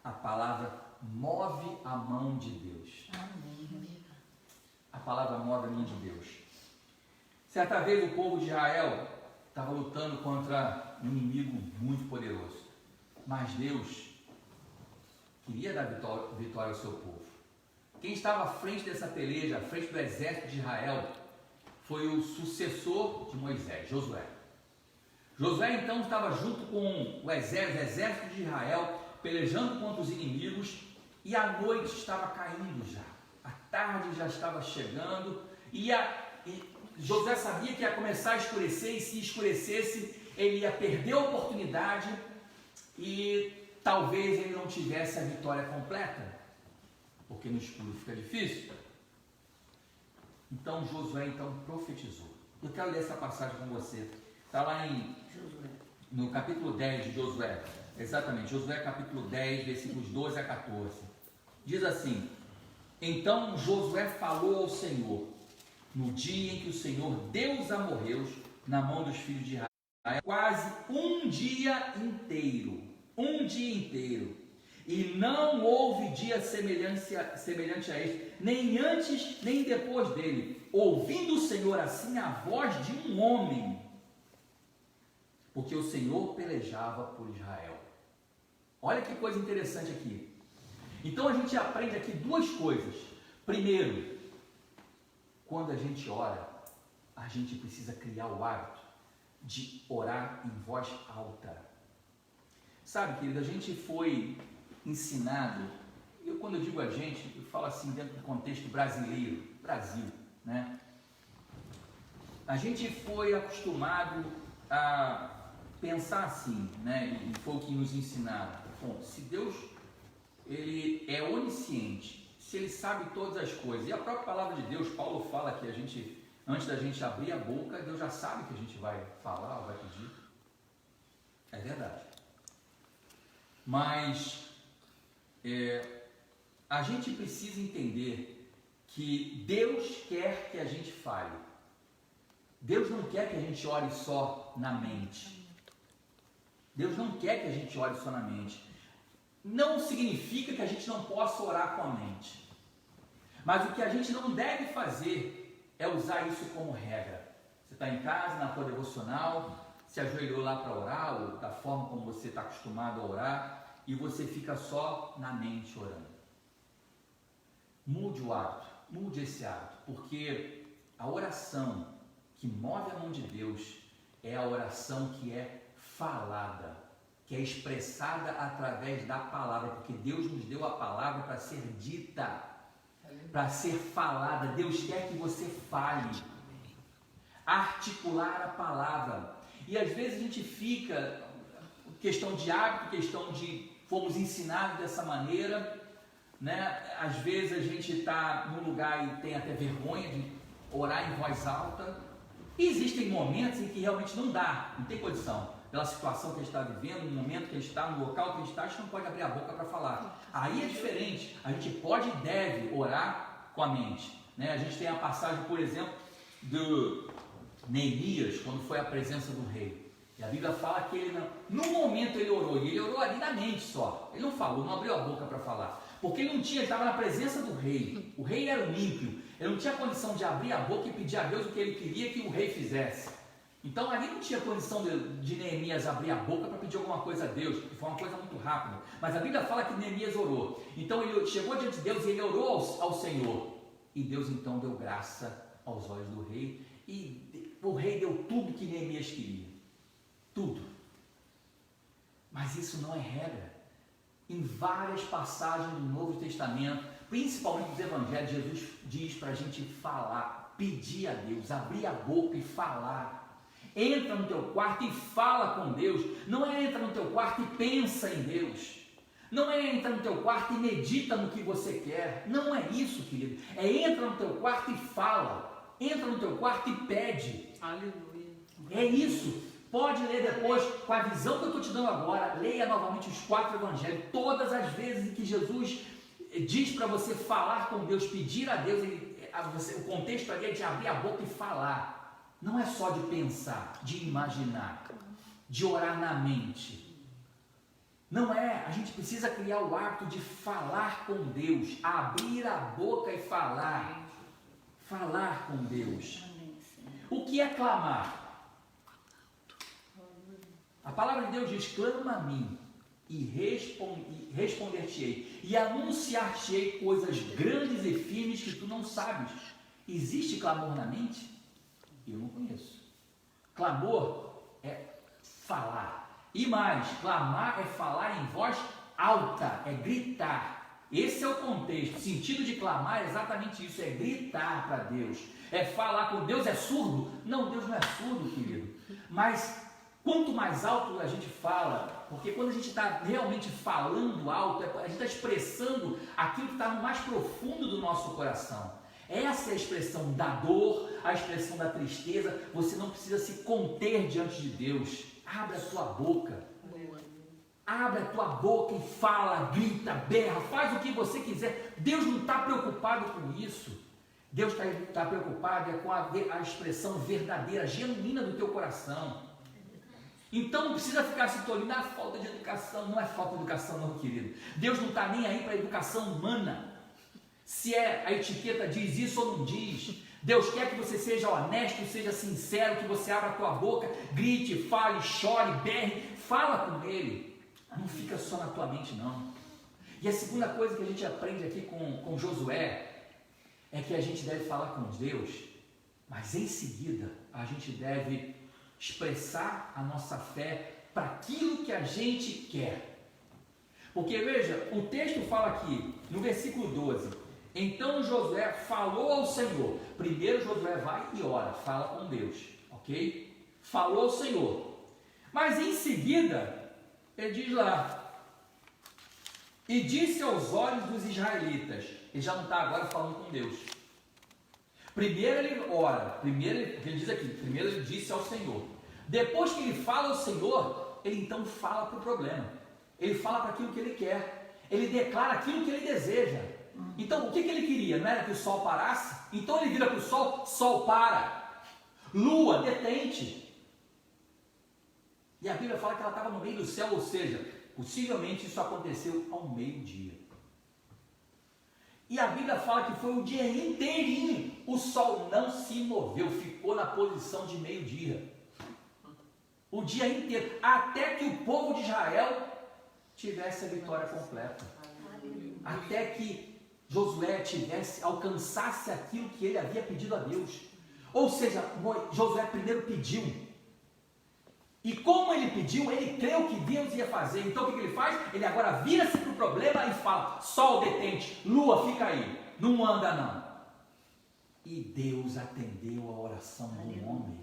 a palavra move a mão de Deus. A palavra move a mão de Deus. Certa vez o povo de Israel estava lutando contra um inimigo muito poderoso, mas Deus queria dar vitória ao seu povo. Quem estava à frente dessa peleja, à frente do exército de Israel, foi o sucessor de Moisés, Josué. Josué então estava junto com o exército de Israel, pelejando contra os inimigos, e a noite estava caindo já. A tarde já estava chegando, e Josué sabia que ia começar a escurecer, e se escurecesse, ele ia perder a oportunidade, e talvez ele não tivesse a vitória completa, porque no escuro fica difícil. Então Josué profetizou. Eu quero ler essa passagem com você. Está lá no capítulo 10 de Josué. Exatamente, Josué capítulo 10, versículos 12 a 14. Diz assim: então Josué falou ao Senhor, no dia em que o Senhor deu os amorreus na mão dos filhos de Israel, quase um dia inteiro, e não houve dia semelhante a este, nem antes nem depois dele, ouvindo o Senhor assim a voz de um homem, porque o Senhor pelejava por Israel. Olha que coisa interessante aqui. Então a gente aprende aqui duas coisas. Primeiro, quando a gente ora, a gente precisa criar o hábito de orar em voz alta. Sabe, querido, a gente foi ensinado, quando eu digo a gente, eu falo assim dentro do contexto brasileiro, Brasil, né? A gente foi acostumado a pensar assim, né? E foi o que nos ensinaram. Bom, se Deus, ele é onisciente, se ele sabe todas as coisas, e a própria palavra de Deus, Paulo fala que a gente, antes da gente abrir a boca, Deus já sabe que a gente vai falar ou vai pedir. É verdade. Mas a gente precisa entender que Deus quer que a gente fale. Deus não quer que a gente ore só na mente. Deus não quer que a gente ore só na mente. Não significa que a gente não possa orar com a mente. Mas o que a gente não deve fazer é usar isso como regra. Você está em casa, na tua devocional, se ajoelhou lá para orar, ou da forma como você está acostumado a orar, e você fica só na mente orando. Mude o hábito, mude esse hábito, porque a oração que move a mão de Deus é a oração que é falada, que é expressada através da palavra, porque Deus nos deu a palavra para ser dita, para ser falada. Deus quer que você fale, articular a palavra. E às vezes a gente fica, questão de hábito, questão de fomos ensinados dessa maneira, né? Às vezes a gente está num lugar e tem até vergonha de orar em voz alta. E existem momentos em que realmente não dá, não tem condição. Pela situação que a gente está vivendo, no momento que a gente está, no local que a gente está, a gente não pode abrir a boca para falar. Aí é diferente, a gente pode e deve orar com a mente, né? A gente tem a passagem, por exemplo, do Neemias, quando foi à presença do rei. E a Bíblia fala que ele, no momento ele orou, e ele orou ali na mente só. Ele não falou, não abriu a boca para falar. Porque ele não tinha, ele estava na presença do rei. O rei era um ímpio. Ele não tinha condição de abrir a boca e pedir a Deus o que ele queria que o rei fizesse. Então ali não tinha condição de Neemias abrir a boca para pedir alguma coisa a Deus, porque foi uma coisa muito rápida. Mas a Bíblia fala que Neemias orou. Então ele chegou diante de Deus e ele orou ao Senhor. E Deus então deu graça aos olhos do rei. E o rei deu tudo que Neemias queria. Tudo. Mas isso não é regra. Em várias passagens do Novo Testamento, principalmente dos Evangelhos, Jesus diz para a gente falar, pedir a Deus, abrir a boca e falar. Entra no teu quarto e fala com Deus. Não é entra no teu quarto e pensa em Deus. Não é entra no teu quarto e medita no que você quer. Não é isso, querido. É entra no teu quarto e fala. Entra no teu quarto e pede. Aleluia. É isso. Pode ler depois, com a visão que eu estou te dando agora, leia novamente os 4 evangelhos, todas as vezes em que Jesus diz para você falar com Deus, pedir a Deus, o contexto ali é de abrir a boca e falar. Não é só de pensar, de imaginar, de orar na mente. Não é, a gente precisa criar o hábito de falar com Deus, abrir a boca e falar. Falar com Deus. O que é clamar? A palavra de Deus diz, clama a mim e responder-te-ei e anunciar-te-ei coisas grandes e firmes que tu não sabes. Existe clamor na mente? Eu não conheço. Clamor é falar. E mais, clamar é falar em voz alta, é gritar. Esse é o contexto. O sentido de clamar é exatamente isso, é gritar para Deus. É falar com Deus. É surdo? Não, Deus não é surdo, querido. Mas quanto mais alto a gente fala, porque quando a gente está realmente falando alto, a gente está expressando aquilo que está no mais profundo do nosso coração. Essa é a expressão da dor, a expressão da tristeza. Você não precisa se conter diante de Deus. Abre a tua boca. Abre a tua boca e fala, grita, berra, faz o que você quiser. Deus não está preocupado com isso. Deus está preocupado com a expressão verdadeira, genuína do teu coração. Então não precisa ficar se tolindo, falta de educação. Não é falta de educação não, querido. Deus não está nem aí para a educação humana. Se a etiqueta diz isso ou não diz. Deus quer que você seja honesto, seja sincero, que você abra a tua boca, grite, fale, chore, berre, fala com Ele. Não fica só na tua mente não. E a segunda coisa que a gente aprende aqui com Josué é que a gente deve falar com Deus, mas em seguida a gente deve expressar a nossa fé para aquilo que a gente quer. Porque veja, o texto fala aqui, no versículo 12, então Josué falou ao Senhor. Primeiro Josué vai e ora, fala com Deus, ok? Falou ao Senhor. Mas em seguida, ele diz lá, e disse aos olhos dos israelitas. Ele já não está agora falando com Deus. Primeiro ele ora, ele diz aqui, primeiro ele disse ao Senhor. Depois que ele fala ao Senhor, ele então fala para o problema. Ele fala para aquilo que ele quer. Ele declara aquilo que ele deseja. Então, o que ele queria? Não era que o sol parasse? Então ele vira para o sol, sol para. Lua, detente. E a Bíblia fala que ela estava no meio do céu, ou seja, possivelmente isso aconteceu ao meio-dia. E a Bíblia fala que foi o dia inteirinho. O sol não se moveu, ficou na posição de meio-dia. O dia inteiro, até que o povo de Israel tivesse a vitória completa. Até que Josué alcançasse aquilo que ele havia pedido a Deus. Ou seja, Josué primeiro pediu. E como ele pediu, ele creu que Deus ia fazer. Então o que ele faz? Ele agora vira-se para o problema e fala: sol, detente, lua, fica aí, não anda não. E Deus atendeu a oração do homem.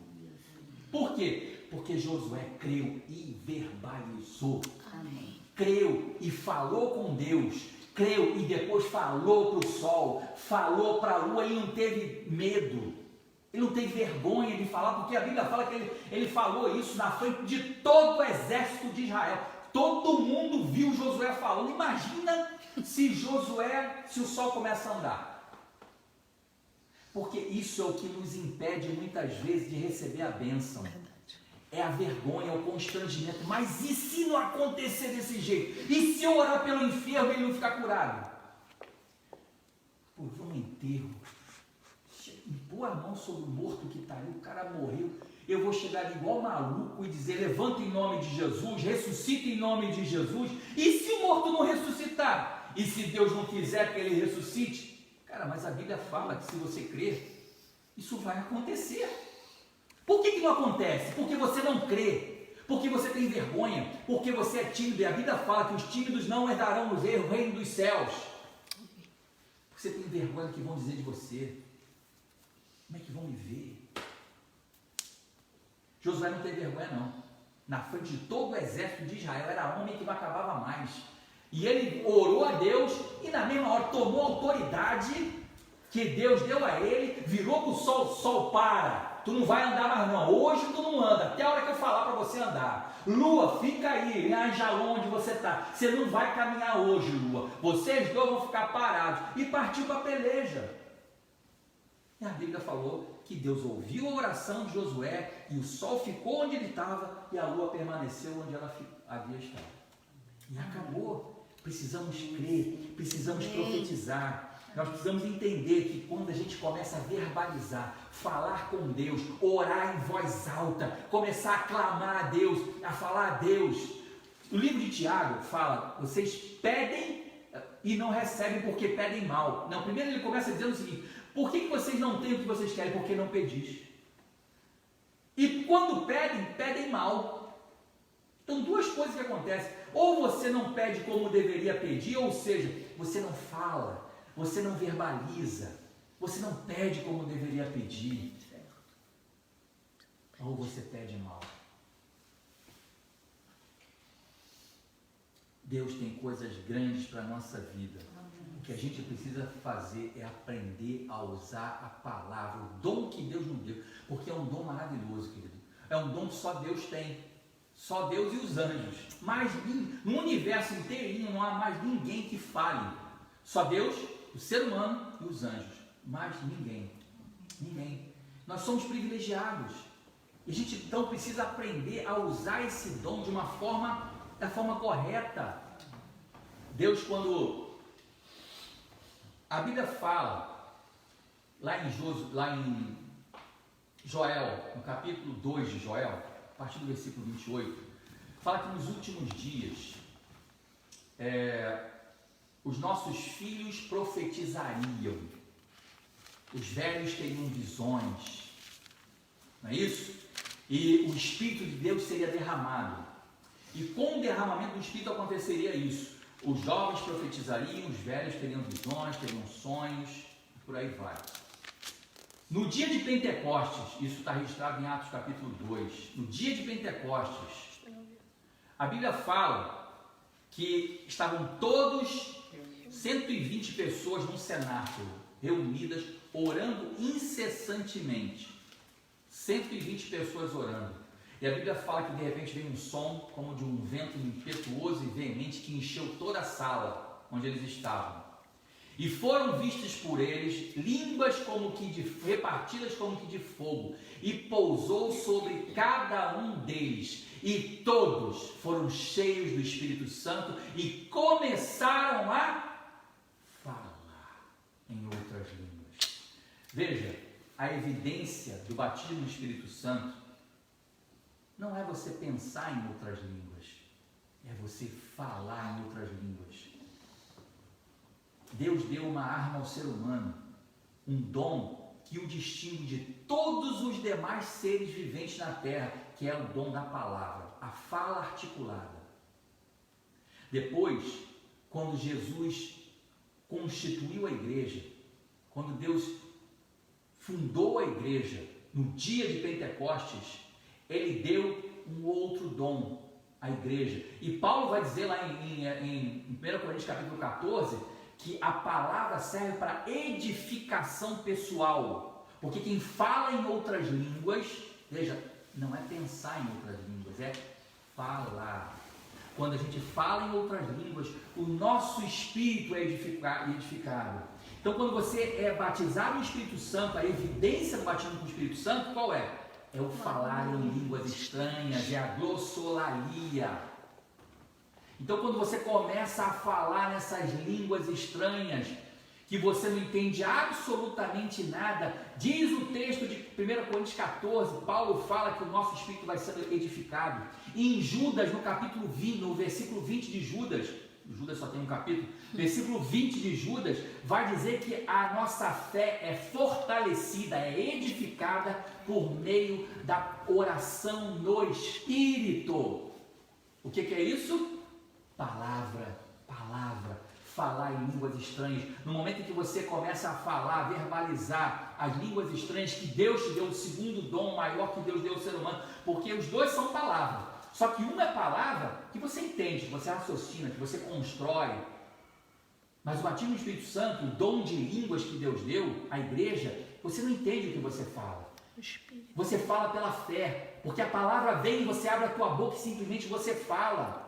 Por quê? Porque Josué creu e verbalizou. Amém. Creu e falou com Deus. Creu e depois falou para o sol, falou para a lua. Ele não teve medo, ele não teve vergonha de falar, porque a Bíblia fala que ele falou isso na frente de todo o exército de Israel. Todo mundo viu Josué falando. Imagina se o sol começa a andar. Porque isso é o que nos impede muitas vezes de receber a bênção. É a vergonha, é o constrangimento. Mas e se não acontecer desse jeito? E se eu orar pelo enfermo e ele não ficar curado? Pô, eu vou no enterro, pôr a mão sobre o morto que está ali, o cara morreu. Eu vou chegar ali igual maluco e dizer: levanta em nome de Jesus, ressuscita em nome de Jesus. E se o morto não ressuscitar? E se Deus não quiser que ele ressuscite? Cara, mas a Bíblia fala que se você crer, isso vai acontecer. Por que não acontece? Porque você não crê, porque você tem vergonha, porque você é tímido. E a Bíblia fala que os tímidos não herdarão o reino dos céus. Porque você tem vergonha do que vão dizer de você. Como é que vão me ver? Josué não teve vergonha não. Na frente de todo o exército de Israel, era homem que não acabava mais. E ele orou a Deus e na mesma hora tomou a autoridade que Deus deu a ele, virou para o sol: sol, para, tu não vai andar mais não, hoje tu não anda, até a hora que eu falar para você andar. Lua, fica aí, em Jalom onde você está, você não vai caminhar hoje, lua, vocês dois vão ficar parados. E partiu para a peleja. E a Bíblia falou que Deus ouviu a oração de Josué e o sol ficou onde ele estava e a lua permaneceu onde ela havia estado. E acabou. Precisamos crer, precisamos profetizar. Nós precisamos entender que quando a gente começa a verbalizar, falar com Deus, orar em voz alta, começar a clamar a Deus, a falar a Deus. O livro de Tiago fala: vocês pedem e não recebem porque pedem mal. Não, primeiro ele começa dizendo o seguinte: por que vocês não têm o que vocês querem? Porque não pedis. E quando pedem, pedem mal. Então, duas coisas que acontecem: ou você não pede como deveria pedir, ou seja, você não fala, você não verbaliza, você não pede como deveria pedir, ou você pede mal. Deus tem coisas grandes para a nossa vida. O que a gente precisa fazer é aprender a usar a palavra, o dom que Deus nos deu, porque é um dom maravilhoso, querido. É um dom que só Deus tem. Só Deus e os anjos. Mas no universo inteirinho não há mais ninguém que fale. Só Deus, o ser humano e os anjos. Mais ninguém. Ninguém. Nós somos privilegiados. E a gente então precisa aprender a usar esse dom de da forma correta. Deus, quando a Bíblia fala lá em Joel, no capítulo 2 de Joel, a partir do versículo 28, fala que nos últimos dias os nossos filhos profetizariam, os velhos teriam visões, não é isso? E o Espírito de Deus seria derramado, e com o derramamento do Espírito aconteceria isso: os jovens profetizariam, os velhos teriam visões, teriam sonhos, e por aí vai. No dia de Pentecostes, isso está registrado em Atos capítulo 2, no dia de Pentecostes, a Bíblia fala que estavam todos 120 pessoas num cenáculo, reunidas, orando incessantemente. 120 pessoas orando. E a Bíblia fala que de repente veio um som como de um vento impetuoso e veemente que encheu toda a sala onde eles estavam. E foram vistas por eles línguas repartidas como que de fogo, e pousou sobre cada um deles, e todos foram cheios do Espírito Santo e começaram a falar em outras línguas. Veja, a evidência do batismo do Espírito Santo não é você pensar em outras línguas, é você falar em outras línguas. Deus deu uma arma ao ser humano, um dom que o distingue de todos os demais seres viventes na terra, que é o dom da palavra, a fala articulada. Depois, quando Jesus constituiu a igreja, quando Deus fundou a igreja, no dia de Pentecostes, Ele deu um outro dom à igreja. E Paulo vai dizer lá em 1 Coríntios capítulo 14, que a palavra serve para edificação pessoal. Porque quem fala em outras línguas, veja, não é pensar em outras línguas, é falar. Quando a gente fala em outras línguas, o nosso espírito é edificado. Então, quando você é batizado no Espírito Santo, a evidência do batismo com o Espírito Santo, qual é? É o falar em línguas estranhas, é a glossolalia. Então, quando você começa a falar nessas línguas estranhas, que você não entende absolutamente nada, diz o texto de 1 Coríntios 14, Paulo fala que o nosso espírito vai ser edificado. E em Judas, no capítulo 20, no versículo 20 de Judas só tem um capítulo, versículo 20 de Judas, vai dizer que a nossa fé é fortalecida, é edificada por meio da oração no Espírito. O que é isso? Palavra. Falar em línguas estranhas. No momento em que você começa a falar, a verbalizar as línguas estranhas que Deus te deu, o segundo dom maior que Deus deu ao ser humano, porque os dois são palavras. Só que uma é palavra que você entende, que você raciocina, que você constrói. Mas o batismo do Espírito Santo, o dom de línguas que Deus deu à igreja, você não entende o que você fala. Você fala pela fé, porque a palavra vem, você abre a tua boca e simplesmente você fala.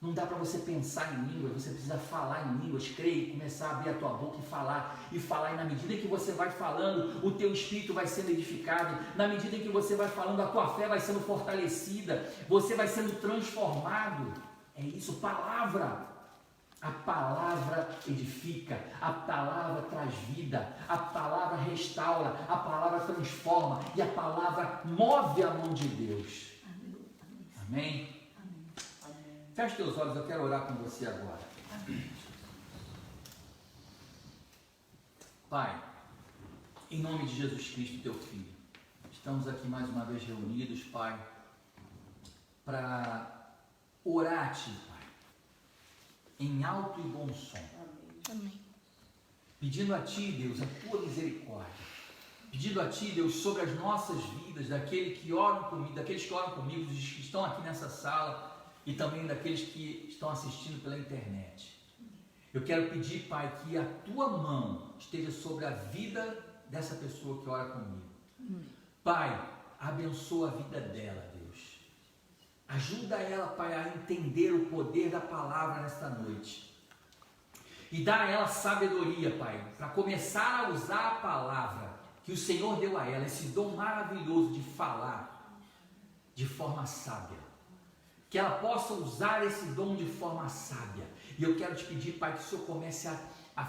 Não dá para você pensar em línguas, você precisa falar em línguas, crer e começar a abrir a tua boca e falar, e na medida que você vai falando, o teu espírito vai sendo edificado, na medida em que você vai falando, a tua fé vai sendo fortalecida, você vai sendo transformado. É isso, palavra. A palavra edifica, a palavra traz vida, a palavra restaura, a palavra transforma, e a palavra move a mão de Deus. Amém? Feche teus olhos, eu quero orar com você agora. Pai, em nome de Jesus Cristo, teu Filho, estamos aqui mais uma vez reunidos, Pai, para orar a Ti, Pai, em alto e bom som. Amém. Pedindo a Ti, Deus, a Tua misericórdia. Pedindo a Ti, Deus, sobre as nossas vidas, daqueles que oram comigo, os que estão aqui nessa sala, e também daqueles que estão assistindo pela internet. Eu quero pedir, Pai, que a Tua mão esteja sobre a vida dessa pessoa que ora comigo. Pai, abençoa a vida dela, Deus. Ajuda ela, Pai, a entender o poder da palavra nesta noite. E dá a ela sabedoria, Pai, para começar a usar a palavra que o Senhor deu a ela, esse dom maravilhoso de falar de forma sábia. Que ela possa usar esse dom de forma sábia. E eu quero te pedir, Pai, que o Senhor comece a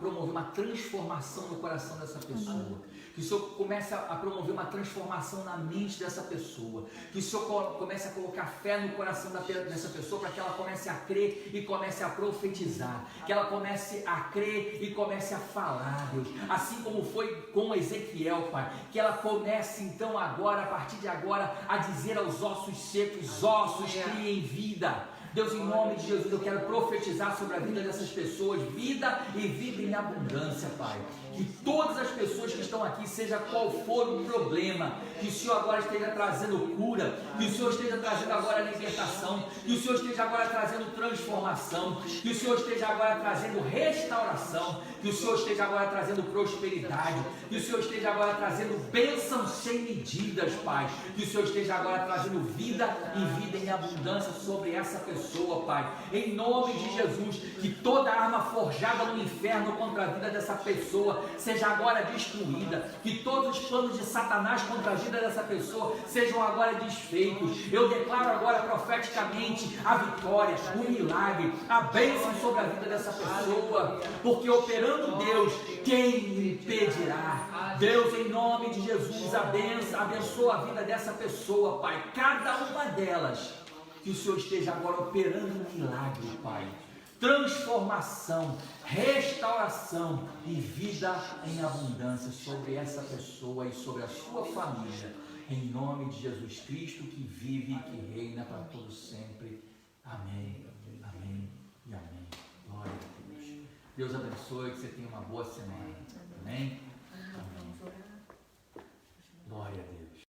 promover uma transformação no coração dessa pessoa. Que o Senhor comece a promover uma transformação na mente dessa pessoa. Que o Senhor comece a colocar fé no coração dessa pessoa, para que ela comece a crer e comece a profetizar. Que ela comece a crer e comece a falar, Deus. Assim como foi com Ezequiel, Pai. Que ela comece então agora, a partir de agora, a dizer aos ossos secos: ossos, criem vida. Deus, em nome de Jesus, eu quero profetizar sobre a vida dessas pessoas, vida e vida em abundância, Pai. Que todas as pessoas que estão aqui, seja qual for o problema, que o Senhor agora esteja trazendo cura, que o Senhor esteja trazendo agora libertação, que o Senhor esteja agora trazendo transformação, que o Senhor esteja agora trazendo restauração, que o Senhor esteja agora trazendo prosperidade, que o Senhor esteja agora trazendo bênçãos sem medidas, Pai, que o Senhor esteja agora trazendo vida e vida em abundância sobre essa pessoa, Pai, em nome de Jesus. Que toda arma forjada no inferno contra a vida dessa pessoa seja agora destruída, que todos os planos de Satanás contra a vida dessa pessoa sejam agora desfeitos. Eu declaro agora profeticamente a vitória, o milagre, a bênção sobre a vida dessa pessoa, porque operando Deus, quem impedirá? Deus, em nome de Jesus, abençoa a vida dessa pessoa, Pai, cada uma delas, que o Senhor esteja agora operando um milagre, Pai. transformação, restauração e vida em abundância sobre essa pessoa e sobre a sua família, em nome de Jesus Cristo, que vive e que reina para todos sempre. Amém, amém e amém. Glória a Deus. Deus abençoe, que você tenha uma boa semana. Amém? Amém. Glória a Deus.